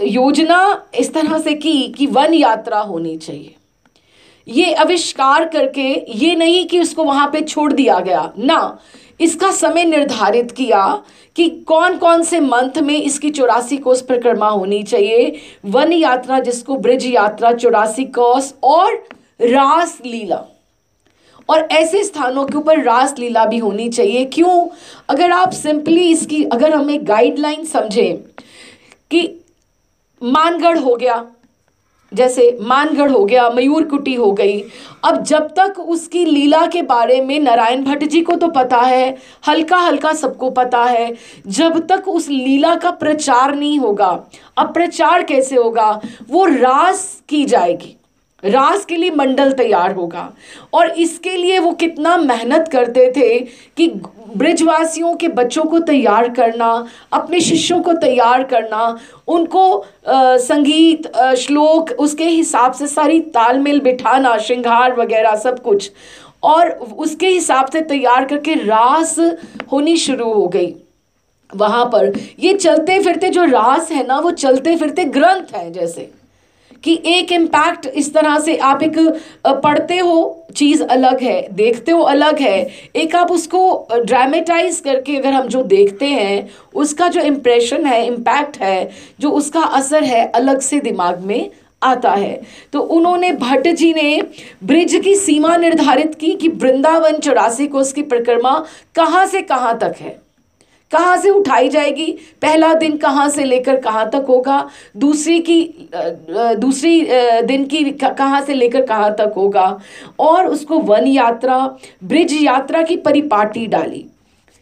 A: योजना इस तरह से की कि वन यात्रा होनी चाहिए। ये आविष्कार करके, ये नहीं कि उसको वहां पे छोड़ दिया गया ना, इसका समय निर्धारित किया कि कौन कौन से मंथ में इसकी 84 कोस परिक्रमा होनी चाहिए। वन यात्रा, जिसको ब्रिज यात्रा, 84 कोस और रास लीला, और ऐसे स्थानों के ऊपर रास लीला भी होनी चाहिए। क्यों? अगर आप सिंपली इसकी, अगर हम एक गाइडलाइन समझें कि मानगढ़ हो गया, जैसे मानगढ़ हो गया, मयूरकुटी हो गई, अब जब तक उसकी लीला के बारे में नारायण भट्ट जी को तो पता है, हल्का हल्का सबको पता है, जब तक उस लीला का प्रचार नहीं होगा, अब प्रचार कैसे होगा? वो रास की जाएगी, रास के लिए मंडल तैयार होगा, और इसके लिए वो कितना मेहनत करते थे कि ब्रिजवासियों के बच्चों को तैयार करना, अपने शिष्यों को तैयार करना, उनको संगीत, श्लोक, उसके हिसाब से सारी तालमेल बिठाना, श्रृंगार वगैरह सब कुछ, और उसके हिसाब से तैयार करके रास होनी शुरू हो गई। वहां पर ये चलते फिरते जो रास है ना, वो चलते फिरते ग्रंथ है, जैसे कि एक इम्पैक्ट इस तरह से आप एक पढ़ते हो, चीज अलग है, देखते हो अलग है, एक आप उसको ड्रामेटाइज करके अगर हम जो देखते हैं उसका जो इम्प्रेशन है, इम्पैक्ट है, जो उसका असर है, अलग से दिमाग में आता है। तो उन्होंने, भट्ट जी ने ब्रिज की सीमा निर्धारित की कि वृंदावन 84 कोस की परिक्रमा कहाँ से कहाँ तक है, कहाँ से उठाई जाएगी, पहला दिन कहाँ से लेकर कहाँ तक होगा, दूसरी दिन की कहाँ से लेकर कहाँ तक होगा, और उसको वन यात्रा, ब्रिज यात्रा की परिपाटी डाली।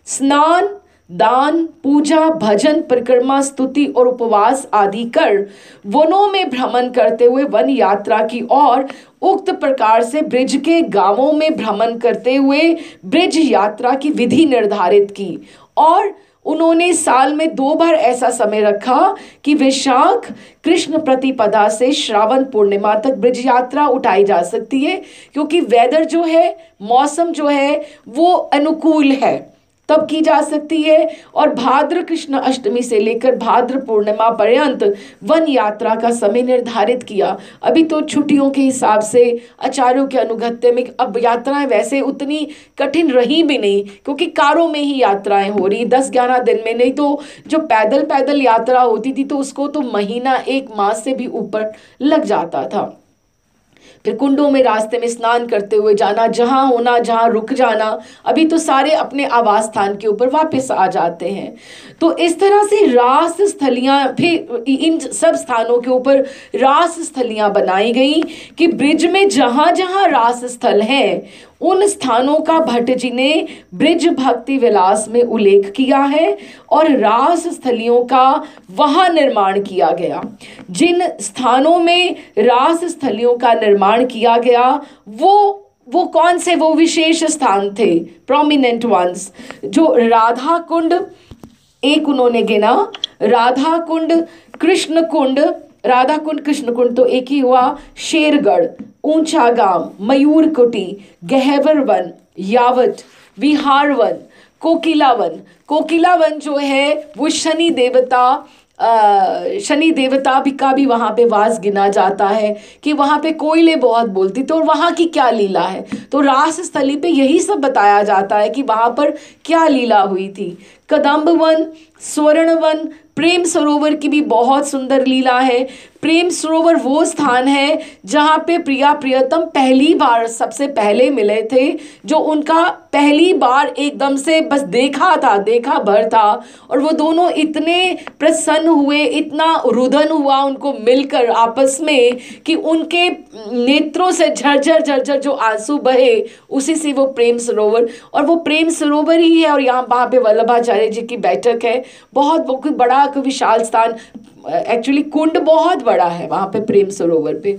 A: स्नान, दान, पूजा, भजन, परिक्रमा, स्तुति और उपवास आदि कर वनों में भ्रमण करते हुए वन यात्रा की, और उक्त प्रकार से ब्रिज के गांवों में भ्रमण करते हुए ब्रिज यात्रा की विधि निर्धारित की। और उन्होंने साल में 2 बार ऐसा समय रखा कि वैशाख कृष्ण प्रतिपदा से श्रावण पूर्णिमा तक ब्रिज यात्रा उठाई जा सकती है, क्योंकि वेदर जो है, मौसम जो है वो अनुकूल है, तब की जा सकती है। और भाद्र कृष्ण अष्टमी से लेकर भाद्र पूर्णिमा पर्यंत वन यात्रा का समय निर्धारित किया। अभी तो छुट्टियों के हिसाब से आचार्यों के अनुगत्य में अब यात्राएं वैसे उतनी कठिन रही भी नहीं, क्योंकि कारों में ही यात्राएं हो रही 10-11 दिन में। नहीं तो जो पैदल पैदल यात्रा होती थी तो उसको तो महीना 1 मास से भी ऊपर लग जाता था। फिर कुंडों में रास्ते में स्नान करते हुए जाना, जहां होना जहां रुक जाना। अभी तो सारे अपने आवास स्थान के ऊपर वापस आ जाते हैं। तो इस तरह से रास स्थलियां, फिर इन सब स्थानों के ऊपर रास स्थलियां बनाई गई कि ब्रिज में जहां जहां रास स्थल है उन स्थानों का भट्ट जी ने ब्रिज भक्ति विलास में उल्लेख किया है, और रास स्थलियों का वहां निर्माण किया गया। जिन स्थानों में रास स्थलियों का निर्माण किया गया वो कौन से, वो विशेष स्थान थे, प्रोमिनेंट वंस, जो राधा कुंड एक उन्होंने गिना, राधा कुंड, कृष्ण कुंड, राधा कुंड कृष्ण कुंड तो एक ही हुआ, शेरगढ़, ऊंचा गांव, मयूर कुटी, गहवर वन, यावत, विहार वन, कोकिलावन। कोकिलावन जो है वो शनि देवता का भी वहां पे वास गिना जाता है कि वहां पे कोयले बहुत बोलती, तो वहां की क्या लीला है। तो रास स्थली पे यही सब बताया जाता है कि वहां पर क्या लीला हुई थी। कदम्ब वन, स्वर्ण वन, प्रेम सरोवर की भी बहुत सुंदर लीला है। प्रेम सरोवर वो स्थान है जहाँ पे प्रिया प्रियतम पहली बार सबसे पहले मिले थे, जो उनका पहली बार एकदम से बस देखा भर था, और वो दोनों इतने प्रसन्न हुए, इतना रुदन हुआ उनको मिलकर आपस में कि उनके नेत्रों से झरझर जो आंसू बहे, उसी से वो प्रेम सरोवर, और वो प्रेम सरोवर ही है। और यहाँ वहाँ पे वल्लभाचार्य जी की बैठक है, बहुत बड़ा विशाल स्थान, एक्चुअली कुंड बहुत बड़ा है वहां पे प्रेम सरोवर पे,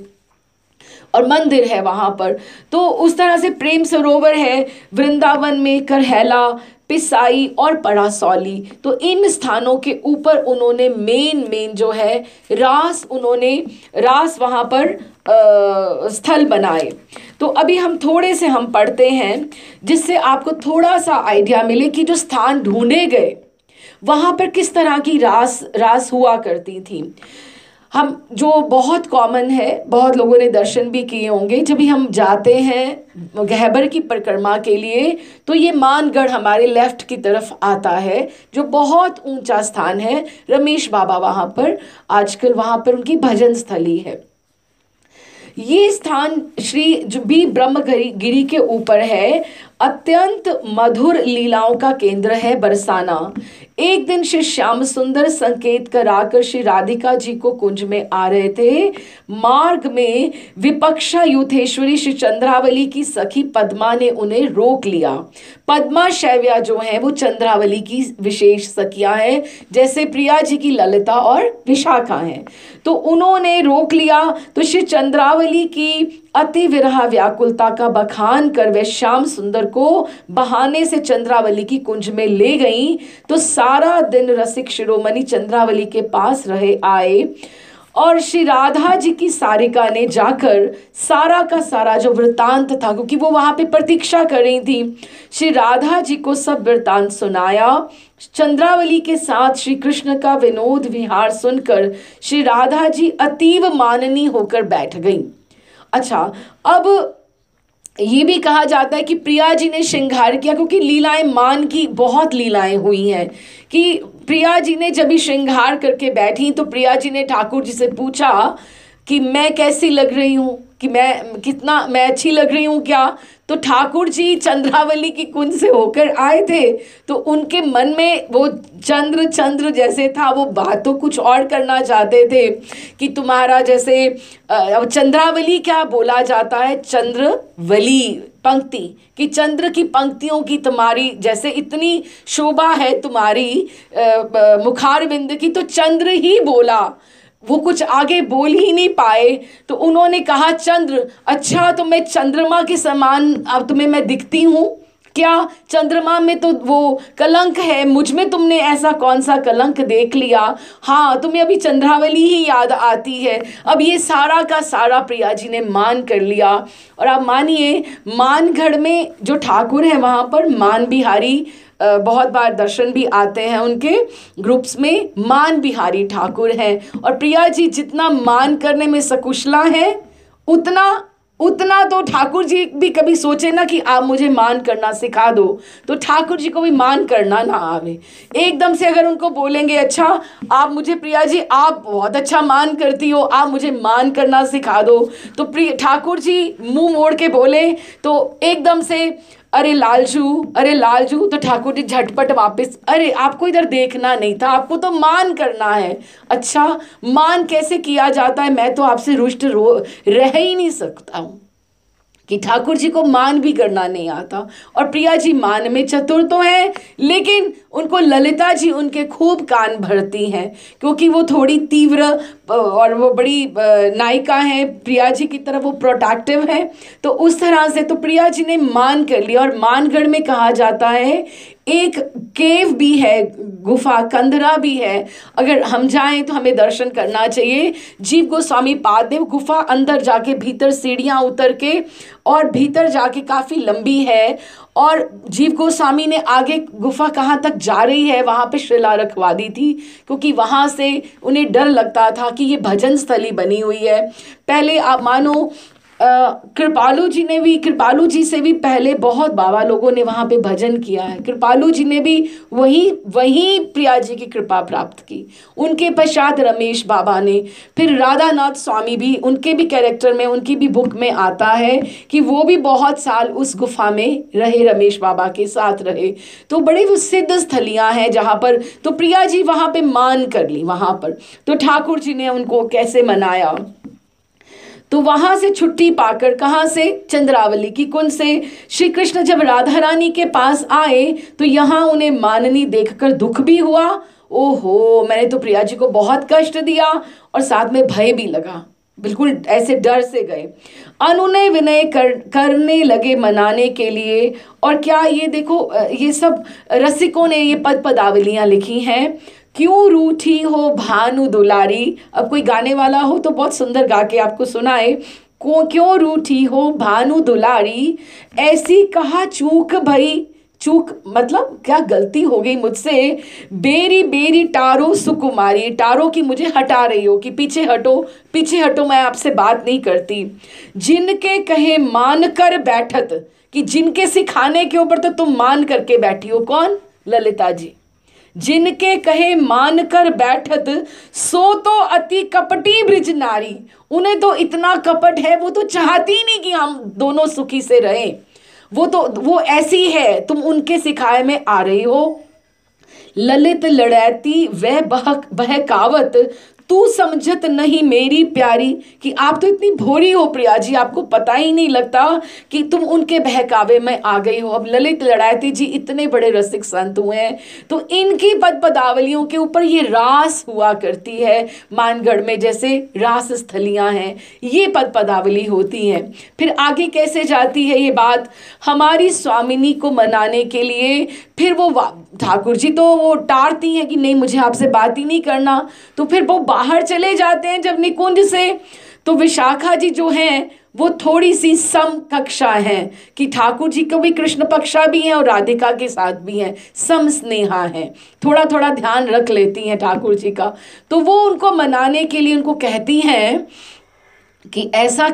A: और मंदिर है वहां पर। तो उस तरह से प्रेम सरोवर है वृंदावन में, करहला, पिसाई और पड़ासौली। तो इन स्थानों के ऊपर उन्होंने मेन जो है रास वहां पर स्थल बनाए। तो अभी हम थोड़े से हम पढ़ते हैं, जिससे आपको थोड़ा सा आइडिया मिले कि जो स्थान ढूंढे गए वहां पर किस तरह की रास हुआ करती थी। हम जो बहुत कॉमन है, बहुत लोगों ने दर्शन भी किए होंगे, जब भी हम जाते हैं गहबर की परिक्रमा के लिए, तो ये मानगढ़ हमारे लेफ्ट की तरफ आता है, जो बहुत ऊंचा स्थान है। रमेश बाबा वहां पर आजकल वहां पर उनकी भजन स्थली है। ये स्थान श्री जो भी ब्रह्मगिरी के ऊपर है, अत्यंत मधुर लीलाओं का केंद्र है बरसाना। एक दिन श्री श्याम सुंदर संकेत कराकर श्री राधिका जी को कुंज में आ रहे थे। मार्ग में विपक्षा यूथेश्वरी श्री चंद्रावली की सखी पद्मा ने उन्हें रोक लिया। पद्मा शैव्या जो है वो चंद्रावली की विशेष सखियां हैं, जैसे प्रिया जी की ललिता और विशाखा हैं। तो उन्होंने रोक लिया, तो श्री चंद्रावली की अति विरह व्याकुलता का बखान कर वे श्याम सुंदर को बहाने से चंद्रावली की कुंज में ले गई। तो सारा दिन रसिक शिरोमणि चंद्रावली के पास रहे आए, और श्री राधा जी की सारिका ने जाकर सारा का सारा जो वृतांत था, क्योंकि वो वहां पे प्रतीक्षा कर रही थी, श्री राधा जी को सब वृतांत सुनाया। चंद्रावली के साथ श्री कृष्ण का विनोद विहार सुनकर श्री राधा जी अतीव माननीय होकर बैठ गईं। अच्छा, अब ये भी कहा जाता है कि प्रिया जी ने श्रृंगार किया, क्योंकि लीलाएं मान की बहुत लीलाएं हुई हैं कि प्रिया जी ने जब भी श्रृंगार करके बैठी तो प्रिया जी ने ठाकुर जी से पूछा कि मैं कैसी लग रही हूँ, कि मैं अच्छी लग रही हूँ क्या। तो ठाकुर जी चंद्रावली की कुंज से होकर आए थे, तो उनके मन में वो चंद्र जैसे था, वो बात तो कुछ और करना चाहते थे कि तुम्हारा जैसे चंद्रावली क्या बोला जाता है, चंद्रवली पंक्ति, कि चंद्र की पंक्तियों की तुम्हारी जैसे इतनी शोभा है तुम्हारी मुखारविंद की, तो चंद्र ही बोला, वो कुछ आगे बोल ही नहीं पाए। तो उन्होंने कहा चंद्र, अच्छा तो मैं चंद्रमा के समान अब तुम्हें मैं दिखती हूँ क्या? चंद्रमा में तो वो कलंक है, मुझ में तुमने ऐसा कौन सा कलंक देख लिया? हाँ, तुम्हें अभी चंद्रावली ही याद आती है। अब ये सारा का सारा प्रिया जी ने मान कर लिया। और आप मानिए, मानगढ़ में जो ठाकुर है वहाँ पर मान बिहारी बहुत बार दर्शन भी आते हैं, उनके ग्रुप्स में मान बिहारी ठाकुर हैं। और प्रिया जी जितना मान करने में सकुशला है, उतना तो ठाकुर जी भी कभी सोचे ना कि आप मुझे मान करना सिखा दो, तो ठाकुर जी को भी मान करना ना आवे। एकदम से अगर उनको बोलेंगे अच्छा आप मुझे, प्रिया जी आप बहुत अच्छा मान करती हो, आप मुझे मान करना सिखा दो, तो ठाकुर जी मुंह मोड़ के बोले तो एकदम से अरे लालजू, तो ठाकुर जी झटपट वापस, अरे आपको इधर देखना नहीं था, आपको तो मान करना है। अच्छा, मान कैसे किया जाता है, मैं तो आपसे रुष्ट रह ही नहीं सकता हूँ कि ठाकुर जी को मान भी करना नहीं आता। और प्रिया जी मान में चतुर तो हैं, लेकिन उनको ललिता जी उनके खूब कान भरती हैं, क्योंकि वो थोड़ी तीव्र और वो बड़ी नायिका हैं, प्रिया जी की तरफ वो प्रोटेक्टिव हैं। तो उस तरह से तो प्रिया जी ने मान कर लिया। और मानगढ़ में कहा जाता है एक केव भी है, गुफा कंदरा भी है, अगर हम जाएं तो हमें दर्शन करना चाहिए। जीव गोस्वामी पाददेव गुफा अंदर जाके भीतर सीढ़ियां उतर के और भीतर जाके काफ़ी लंबी है, और जीव गोस्वामी ने आगे गुफा कहाँ तक जा रही है वहाँ पे शिला रखवा दी थी, क्योंकि वहाँ से उन्हें डर लगता था कि ये भजन स्थली बनी हुई है। पहले आप मानो कृपालु जी से भी पहले बहुत बाबा लोगों ने वहाँ पे भजन किया है। कृपालु जी ने भी वही प्रिया जी की कृपा प्राप्त की। उनके पश्चात रमेश बाबा ने, फिर राधानाथ स्वामी भी, उनके भी कैरेक्टर में, उनकी भी बुक में आता है कि वो भी बहुत साल उस गुफा में रहे, रमेश बाबा के साथ रहे। तो बड़े वो सिद्ध स्थलियाँ हैं जहाँ पर, तो प्रिया जी वहाँ पे मान कर ली वहाँ पर। तो ठाकुर जी ने उनको कैसे मनाया, तो वहां से छुट्टी पाकर, कहाँ से, चंद्रावली की कुंज से श्री कृष्ण जब राधा रानी के पास आए तो यहाँ उन्हें माननी देखकर दुख भी हुआ। ओहो, मैंने तो प्रिया जी को बहुत कष्ट दिया, और साथ में भय भी लगा, बिल्कुल ऐसे डर से गए। अनुनय विनय करने लगे मनाने के लिए। और क्या ये देखो, ये सब रसिकों ने ये पदावलियां लिखी हैं। क्यों रूठी हो भानु दुलारी, अब कोई गाने वाला हो तो बहुत सुंदर गा के आपको सुनाए। क्यों रूठी हो भानु दुलारी, ऐसी कहा चूक भई, चूक मतलब क्या गलती हो गई मुझसे, बेरी बेरी टारो सुकुमारी, टारो की मुझे हटा रही हो कि पीछे हटो, मैं आपसे बात नहीं करती। जिनके कहे मान कर बैठत, कि जिनके सिखाने के ऊपर तो तुम मान करके बैठी हो, कौन, ललिता जी। जिनके कहे मान कर बैठत, सो तो अति कपटी ब्रिज नारी, उन्हें तो इतना कपट है, वो तो चाहती नहीं कि हम दोनों सुखी से रहें, वो ऐसी है, तुम उनके सिखाए में आ रही हो। ललित लड़ैती वह बहकावत, तू समझत नहीं मेरी प्यारी, कि आप तो इतनी भोरी हो प्रिया जी, आपको पता ही नहीं लगता कि तुम उनके बहकावे में आ गई हो। अब ललित लड़ायती जी इतने बड़े रसिक संत हुए हैं, तो इनकी पदावलियों के ऊपर ये रास हुआ करती है। मानगढ़ में जैसे रास स्थलियां हैं, ये पदावली होती हैं। फिर आगे कैसे जाती है ये बात, हमारी स्वामिनी को मनाने के लिए फिर वो ठाकुर जी तो वो टारती हैं कि नहीं मुझे आपसे बात ही नहीं करना, तो फिर वो बाहर चले जाते हैं जब निकुंज से। तो विशाखा जी जो हैं वो थोड़ी सी सम कक्षा हैं कि ठाकुर जी को भी कृष्ण पक्षा भी हैं और राधिका के साथ भी हैं, सम स्नेहा है, थोड़ा थोड़ा ध्यान रख लेती हैं ठाकुर जी का। तो वो उनको मनाने के लिए उनको कहती हैं कि ऐसा